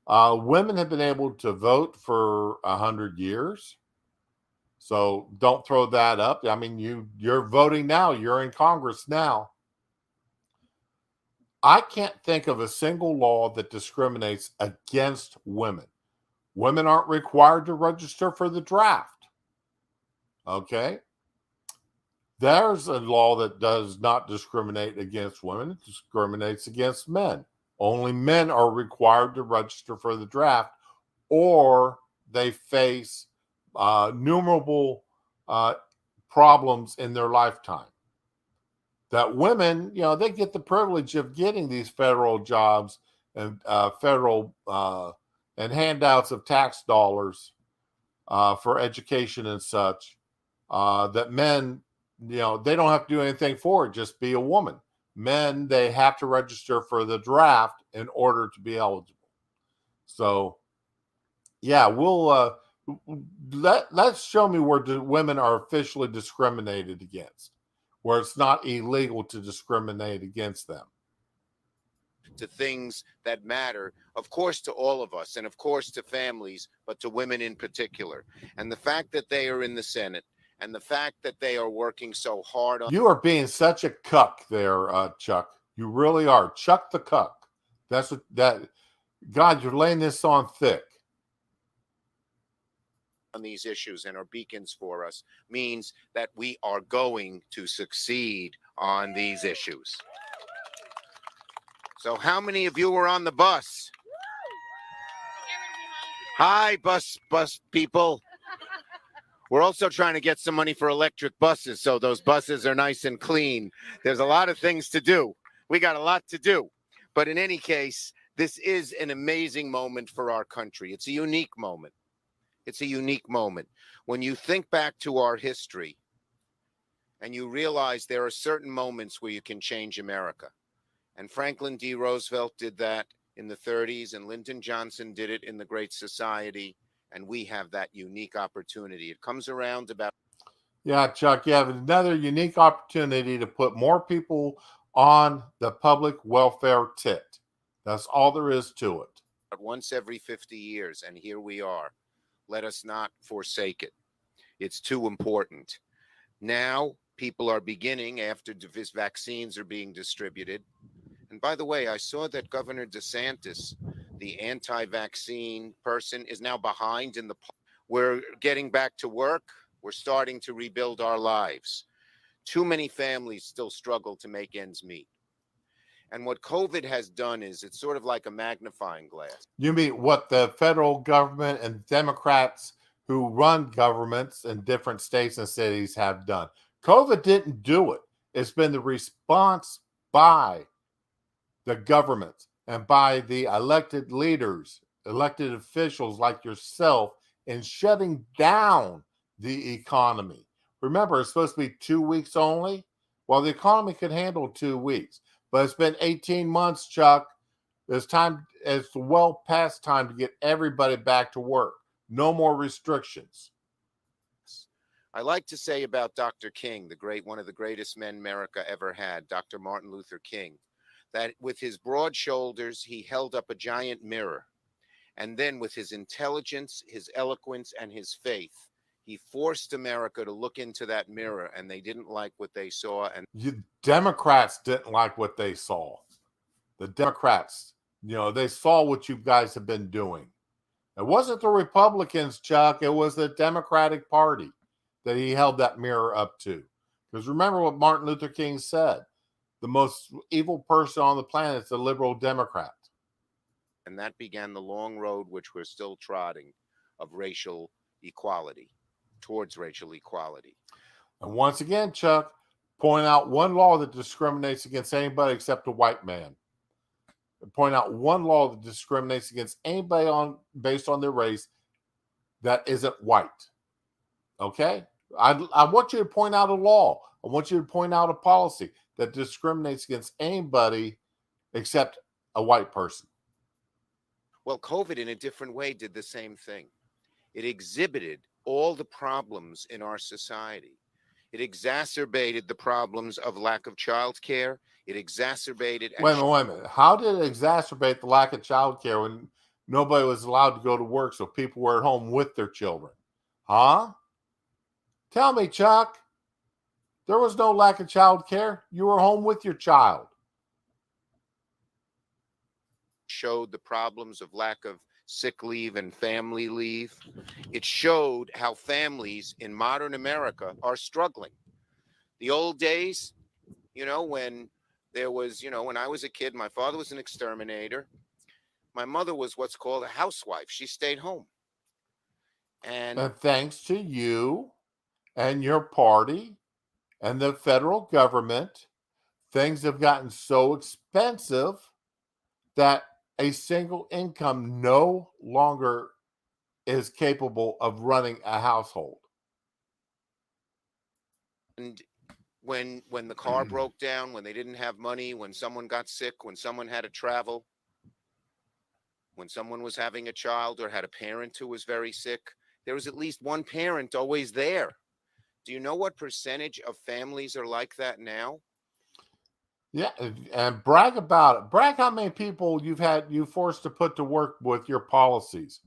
S2: Women have been able to vote for 100 years. So don't throw that up. I mean, you're voting now. You're in Congress now. I can't think of a single law that discriminates against women. Women aren't required to register for the draft. Okay. There's a law that does not discriminate against women. It discriminates against men. Only men are required to register for the draft, or they face numerable problems in their lifetime. That women, you know, they get the privilege of getting these federal jobs and federal and handouts of tax dollars for education and such, that men, you know, they don't have to do anything for it, just be a woman. Men, they have to register for the draft in order to be eligible. So, yeah, we'll let's show me where women are officially discriminated against, where it's not illegal to discriminate against them.
S12: To things that matter, of course, to all of us, and of course to families, but to women in particular. And the fact that they are in the Senate, and the fact that they are working so hard on—
S2: You are being such a cuck there, Chuck. You really are. Chuck the cuck. That's what that. God, you're laying this on thick.
S12: On these issues and are beacons for us means that we are going to succeed on these issues. So how many of you were on the bus? Hi, bus people. We're also trying to get some money for electric buses, so those buses are nice and clean. There's a lot of things to do. We got a lot to do. But in any case, this is an amazing moment for our country. It's a unique moment. It's a unique moment. When you think back to our history and you realize there are certain moments where you can change America. And Franklin D. Roosevelt did that in the 30s, and Lyndon Johnson did it in the Great Society. And we have that unique opportunity. It comes around about—
S2: Yeah, Chuck, you have another unique opportunity to put more people on the public welfare tit. That's all there is to it.
S12: once every 50 years, and here we are. Let us not forsake it. It's too important. Now, people are beginning, after these vaccines are being distributed. And by the way, I saw that Governor DeSantis, the anti-vaccine person, is now behind in the— We're getting back to work. We're starting to rebuild our lives. Too many families still struggle to make ends meet. And what COVID has done is it's sort of like a magnifying glass.
S2: You mean what the federal government and Democrats who run governments in different states and cities have done. COVID didn't do it. It's been the response by the government and by the elected leaders, elected officials like yourself in shutting down the economy. Remember, it's supposed to be 2 weeks only. Well, the economy could handle 2 weeks, but it's been 18 months, Chuck. It's well past time to get everybody back to work. No more restrictions.
S12: I like to say about Dr. King, one of the greatest men America ever had, Dr. Martin Luther King, that with his broad shoulders, he held up a giant mirror. And then with his intelligence, his eloquence, and his faith, he forced America to look into that mirror, and they didn't like what they saw. And
S2: Democrats didn't like what they saw. The Democrats, they saw what you guys have been doing. It wasn't the Republicans, Chuck. It was the Democratic Party that he held that mirror up to. Because remember what Martin Luther King said. The most evil person on the planet is the liberal Democrat.
S12: And that began the long road, which we're still trotting, of racial equality, towards racial equality.
S2: And once again, Chuck, point out one law that discriminates against anybody except a white man. Point out one law that discriminates against anybody based on their race that isn't white. Okay? I want you to point out a law. I want you to point out a policy that discriminates against anybody except a white person.
S12: Well, COVID in a different way did the same thing. It exhibited all the problems in our society. It exacerbated the problems of lack of child care. It exacerbated...
S2: Wait a minute. How did it exacerbate the lack of child care when nobody was allowed to go to work, so people were at home with their children? Huh? Tell me, Chuck. There was no lack of child care. You were home with your child.
S12: Showed the problems of lack of sick leave and family leave. It showed how families in modern America are struggling. The old days, when there was, when I was a kid, my father was an exterminator. My mother was what's called a housewife. She stayed home.
S2: And thanks to you and your party and the federal government, things have gotten so expensive that a single income no longer is capable of running a household.
S12: And when the car broke down, when they didn't have money, when someone got sick, when someone had to travel, when someone was having a child or had a parent who was very sick, there was at least one parent always there. Do you know what percentage of families are like that now?
S2: Yeah, and brag about it. Brag how many people you forced to put to work with your policies.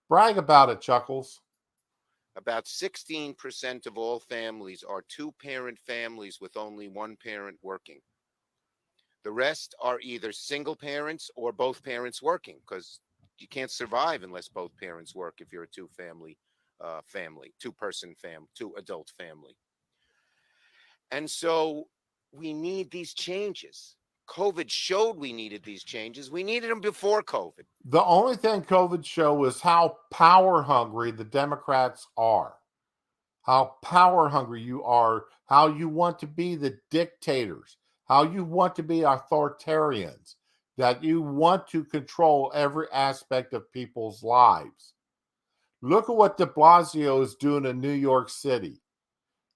S2: Brag about it, Chuckles.
S12: About 16% of all families are two-parent families with only one parent working. The rest are either single parents or both parents working, because you can't survive unless both parents work if you're a two-adult family. And so we need these changes. COVID showed we needed these changes. We needed them before COVID.
S2: The only thing COVID showed was how power hungry the Democrats are. How power hungry you are, how you want to be the dictators, how you want to be authoritarians, that you want to control every aspect of people's lives. Look at what de Blasio is doing in New York City.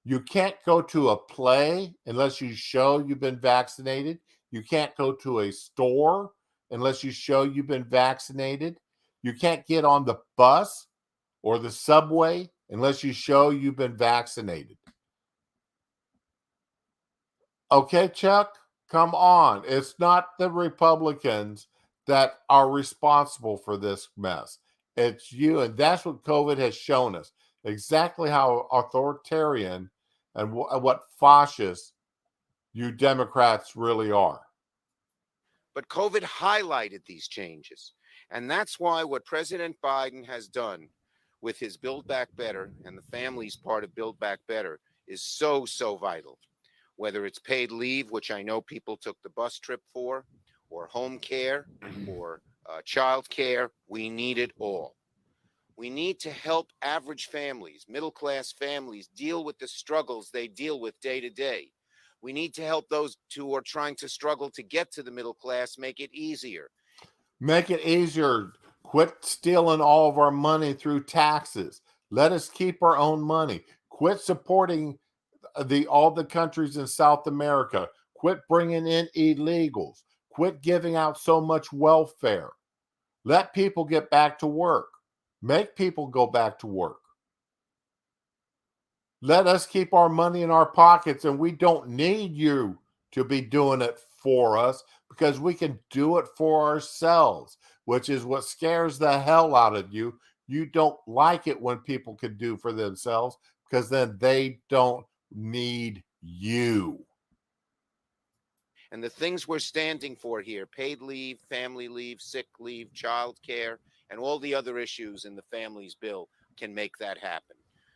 S2: You can't go to a play unless you show you've been vaccinated. You can't go to a store unless you show you've been vaccinated. You can't get on the bus or the subway unless you show you've been vaccinated. Okay, Chuck, come on. It's not the Republicans that are responsible for this mess. It's you, and that's what COVID has shown us. Exactly how authoritarian and what fascist you Democrats really are.
S12: But COVID highlighted these changes. And that's why what President Biden has done with his Build Back Better and the families part of Build Back Better is so, so vital. Whether it's paid leave, which I know people took the bus trip for, or home care, or child care, we need it all. We need to help average families, middle-class families, deal with the struggles they deal with day to day. We need to help those who are trying to struggle to get to the middle class, make it easier.
S2: Make it easier. Quit stealing all of our money through taxes. Let us keep our own money. Quit supporting all the countries in South America. Quit bringing in illegals. Quit giving out so much welfare. Let people get back to work. Make people go back to work. Let us keep our money in our pockets, and we don't need you to be doing it for us because we can do it for ourselves, which is what scares the hell out of you. You don't like it when people can do for themselves because then they don't need you.
S12: And the things we're standing for here, paid leave, family leave, sick leave, child care, and all the other issues in the family's bill can make that happen.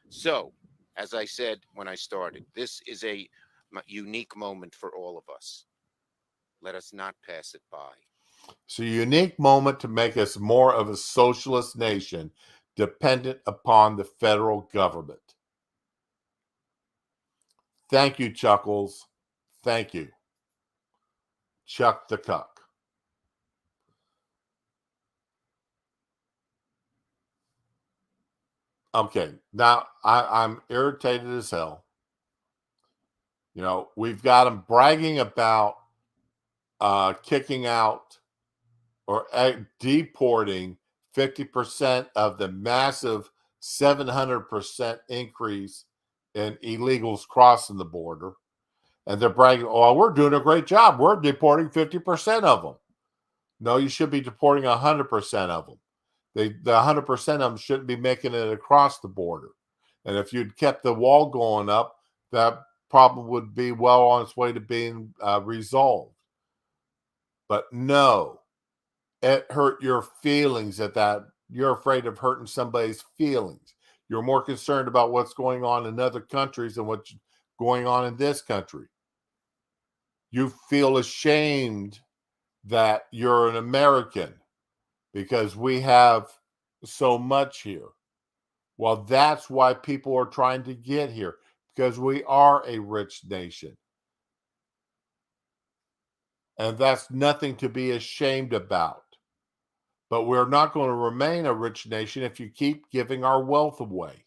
S12: So, as I said when I started, this is a unique moment for all of us. Let us not pass it by.
S2: It's a unique moment to make us more of a socialist nation dependent upon the federal government. Thank you, Chuckles. Thank you. Chuck the Cuck. Okay, now I'm irritated as hell. You know, we've got them bragging about kicking out or deporting 50% of the massive 700% increase in illegals crossing the border. And they're bragging, oh, we're doing a great job. We're deporting 50% of them. No, you should be deporting 100% of them. The 100% of them shouldn't be making it across the border. And if you'd kept the wall going up, that problem would be well on its way to being resolved. But no, it hurt your feelings that you're afraid of hurting somebody's feelings. You're more concerned about what's going on in other countries than what's going on in this country. You feel ashamed that you're an American because we have so much here. Well, that's why people are trying to get here, because we are a rich nation. And that's nothing to be ashamed about. But we're not going to remain a rich nation if you keep giving our wealth away.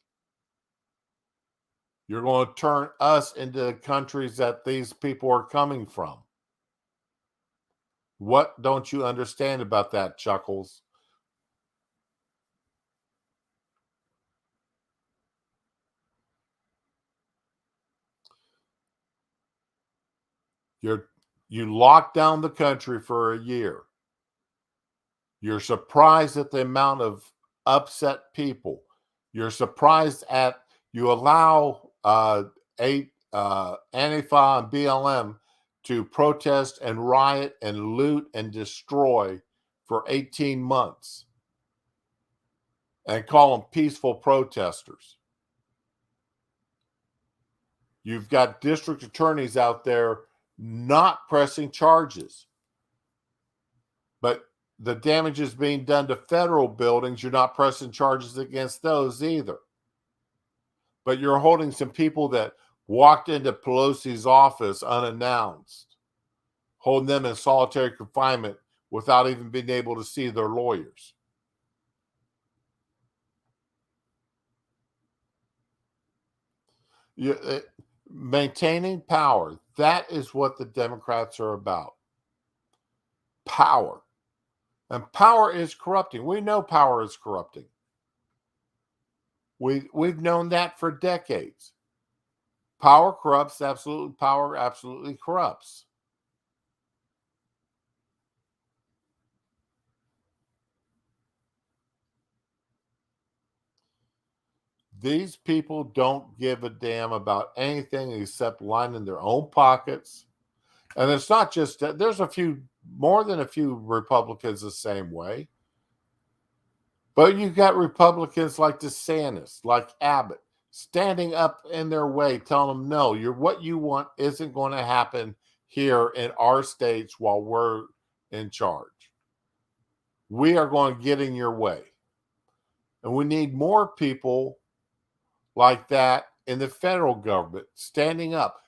S2: You're going to turn us into the countries that these people are coming from. What don't you understand about that, Chuckles? You locked down the country for a year. You're surprised at the amount of upset people. You're surprised at you allow Antifa and BLM to protest and riot and loot and destroy for 18 months and call them peaceful protesters. You've got district attorneys out there not pressing charges. But the damage is being done to federal buildings. You're not pressing charges against those either. But you're holding some people that walked into Pelosi's office unannounced, holding them in solitary confinement without even being able to see their lawyers. Maintaining power, that is what the Democrats are about. Power. And power is corrupting. We know power is corrupting. We've known that for decades. Power corrupts, absolutely. Power absolutely corrupts. These people don't give a damn about anything except lining their own pockets. And it's not just that. There's more than a few Republicans the same way. But you've got Republicans like DeSantis, like Abbott, standing up in their way, telling them, no, what you want isn't going to happen here in our states while we're in charge. We are going to get in your way. And we need more people like that in the federal government standing up.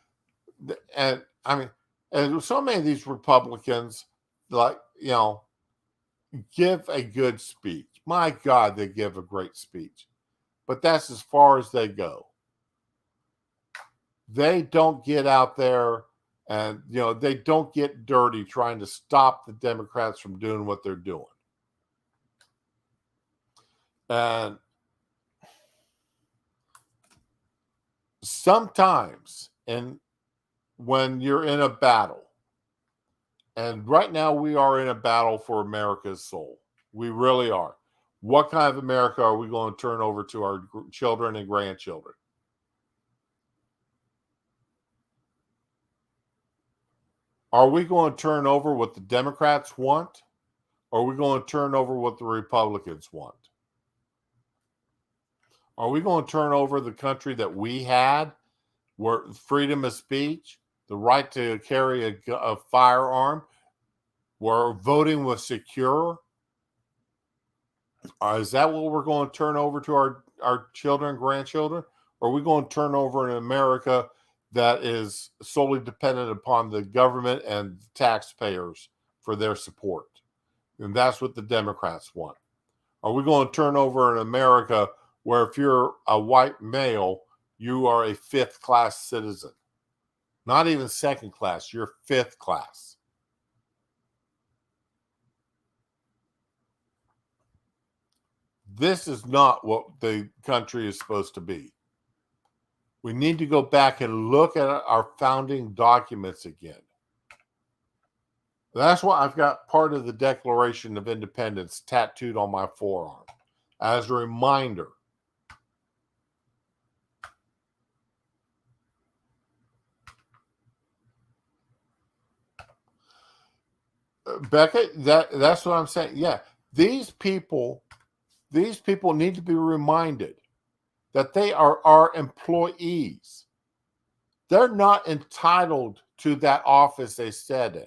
S2: And I mean, and so many of these Republicans, like, give a good speech. My God, they give a great speech. But that's as far as they go. They don't get out there and, they don't get dirty trying to stop the Democrats from doing what they're doing. And sometimes, when you're in a battle, and right now we are in a battle for America's soul. We really are. What kind of America are we going to turn over to our children and grandchildren? Are we going to turn over what the Democrats want? Or are we going to turn over what the Republicans want? Are we going to turn over the country that we had, where freedom of speech, the right to carry a firearm, where voting was secure? Is that what we're going to turn over to our children and grandchildren? Or are we going to turn over an America that is solely dependent upon the government and taxpayers for their support? And that's what the Democrats want. Are we going to turn over an America where if you're a white male, you are a fifth-class citizen? Not even second class, you're fifth class. This is not what the country is supposed to be. We need to go back and look at our founding documents again. That's why I've got part of the Declaration of Independence tattooed on my forearm as a reminder. Becca, that's what I'm saying. Yeah, these people need to be reminded that they are our employees. They're not entitled to that office they sat in.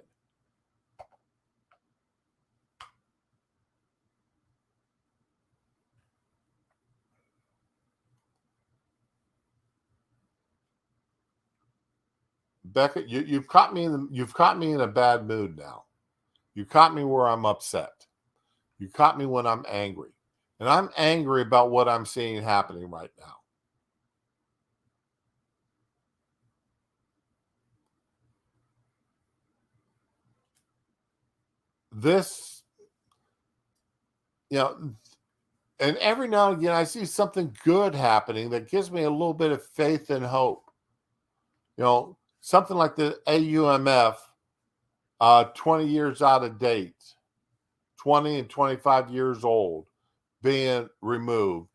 S2: Becca, you've caught me in a bad mood now. You caught me where I'm upset. You caught me when I'm angry. And I'm angry about what I'm seeing happening right now. This, and every now and again I see something good happening that gives me a little bit of faith and hope. Something like the AUMF, 20 years out of date, 20 and 25 years old, being removed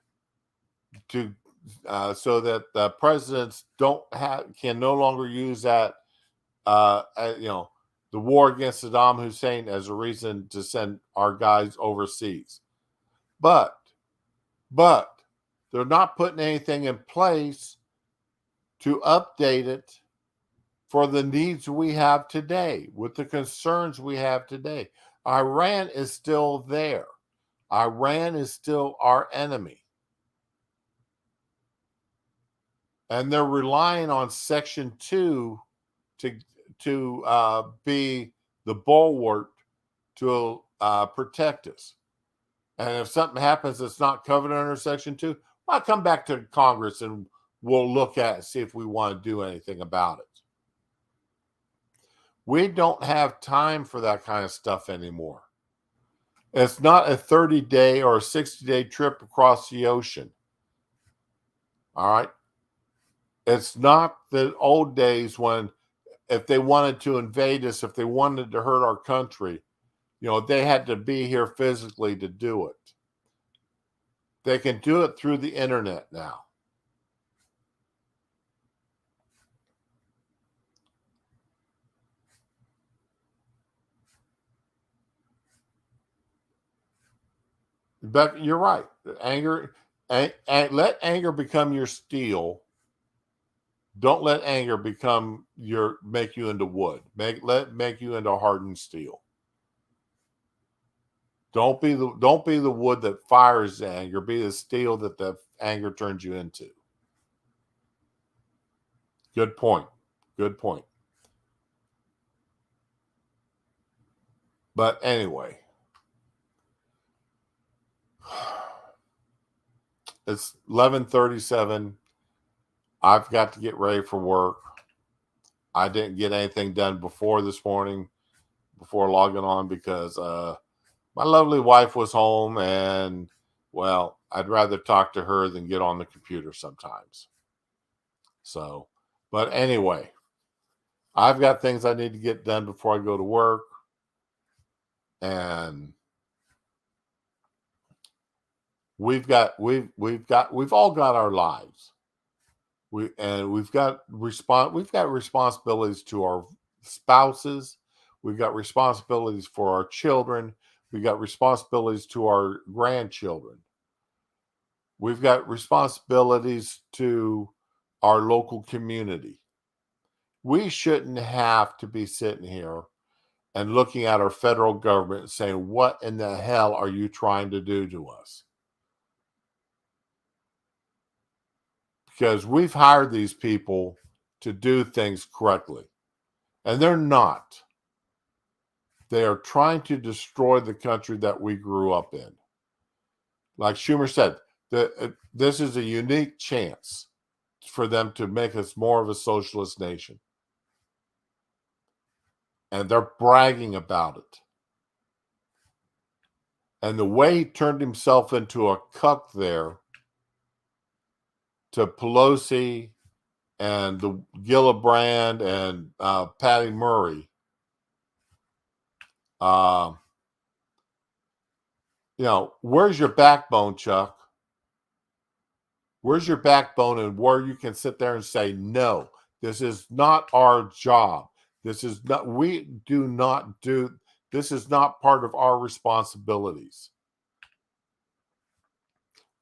S2: to so that the presidents can no longer use that the war against Saddam Hussein as a reason to send our guys overseas. But they're not putting anything in place to update it for the needs we have today, with the concerns we have today. Iran is still there. Iran is still our enemy. And they're relying on Section 2 to be the bulwark to protect us. And if something happens that's not covered under Section 2, I'll come back to Congress and we'll look at it, see if we want to do anything about it. We don't have time for that kind of stuff anymore. It's not a 30-day or a 60-day trip across the ocean. All right? It's not the old days when if they wanted to invade us, if they wanted to hurt our country, they had to be here physically to do it. They can do it through the internet now. But you're right. Anger, And let anger become your steel. Don't let anger become make you into wood. Make you into hardened steel. Don't be the wood that fires anger. Be the steel that the anger turns you into. Good point. Good point. But anyway, it's 11:37. I've got to get ready for work. I didn't get anything done before this morning, before logging on, because my lovely wife was home, and well, I'd rather talk to her than get on the computer sometimes. So, but anyway, I've got things I need to get done before I go to work, and we've all got our lives. We've got responsibilities to our spouses. We've got responsibilities for our children. We've got responsibilities to our grandchildren. We've got responsibilities to our local community. We shouldn't have to be sitting here and looking at our federal government and saying, what in the hell are you trying to do to us? Because we've hired these people to do things correctly, and they're not. They are trying to destroy the country that we grew up in. Like Schumer said, this is a unique chance for them to make us more of a socialist nation. And they're bragging about it. And the way he turned himself into a cuck there to Pelosi and the Gillibrand and Patty Murray, where's your backbone, Chuck? Where's your backbone, and where you can sit there and say, no, this is not our job. This is not part of our responsibilities.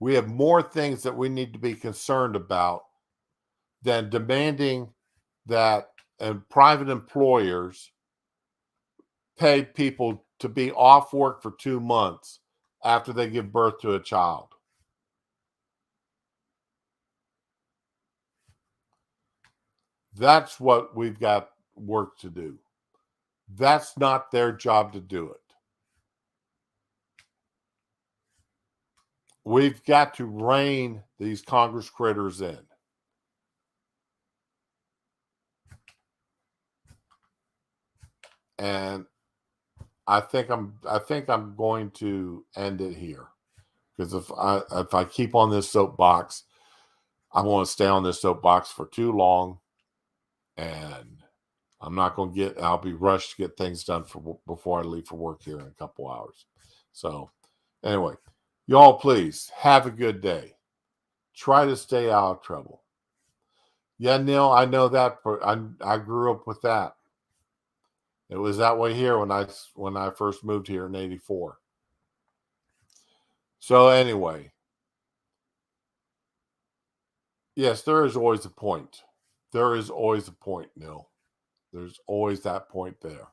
S2: We have more things that we need to be concerned about than demanding that private employers pay people to be off work for 2 months after they give birth to a child. That's what we've got work to do. That's not their job to do it. We've got to rein these Congress critters in. And I think I'm going to end it here, because if I keep on this soapbox, I won't stay on this soapbox for too long, and I'll be rushed to get things done before I leave for work here in a couple hours. So anyway, y'all please have a good day. Try to stay out of trouble. Yeah, Neil, I know that. I grew up with that. It was that way here when I first moved here in '84. So anyway, yes, there is always a point. There is always a point, Neil. There's always that point there.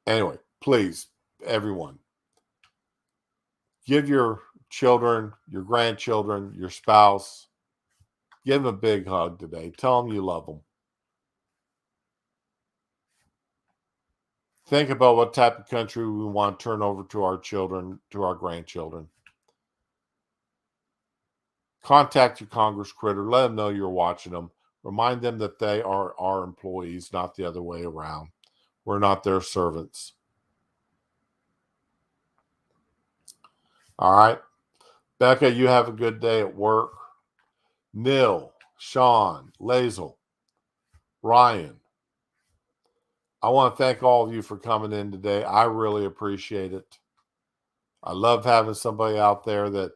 S2: Anyway, please, everyone, give your children, your grandchildren, your spouse, give them a big hug today. Tell them you love them. Think about what type of country we want to turn over to our children, to our grandchildren. Contact your Congress critter. Let them know you're watching them. Remind them that they are our employees, not the other way around. We're not their servants. All right. Becca, you have a good day at work. Neil, Sean, Lazel, Ryan, I want to thank all of you for coming in today. I really appreciate it. I love having somebody out there that,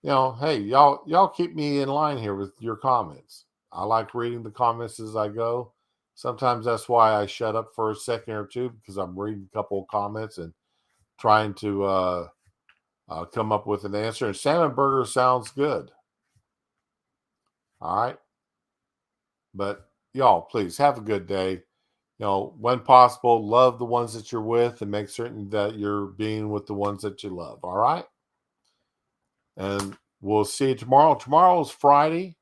S2: hey, y'all keep me in line here with your comments. I like reading the comments as I go. Sometimes that's why I shut up for a second or two, because I'm reading a couple of comments, and trying to come up with an answer. And salmon burger sounds good. All right. But y'all, please have a good day. When possible, love the ones that you're with and make certain that you're being with the ones that you love. All right. And we'll see you tomorrow. Tomorrow is Friday.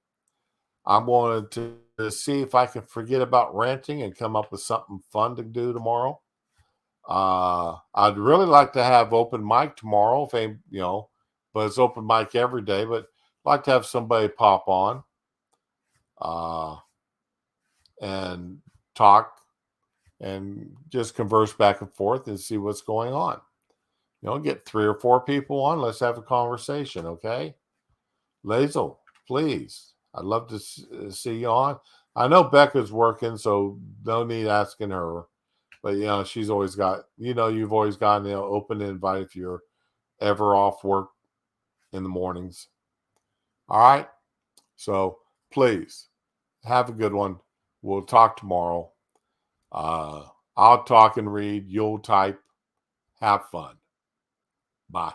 S2: I'm going to see if I can forget about ranting and come up with something fun to do tomorrow. I'd really like to have open mic tomorrow, but it's open mic every day. But I'd like to have somebody pop on and talk and just converse back and forth and see what's going on. Get 3 or 4 people on. Let's have a conversation, okay? Lazel, please. I'd love to see you on. I know Becca's working, so no need asking her. But, she's always got, you've always got an open invite if you're ever off work in the mornings. All right? So, please, have a good one. We'll talk tomorrow. I'll talk and read. You'll type. Have fun. Bye.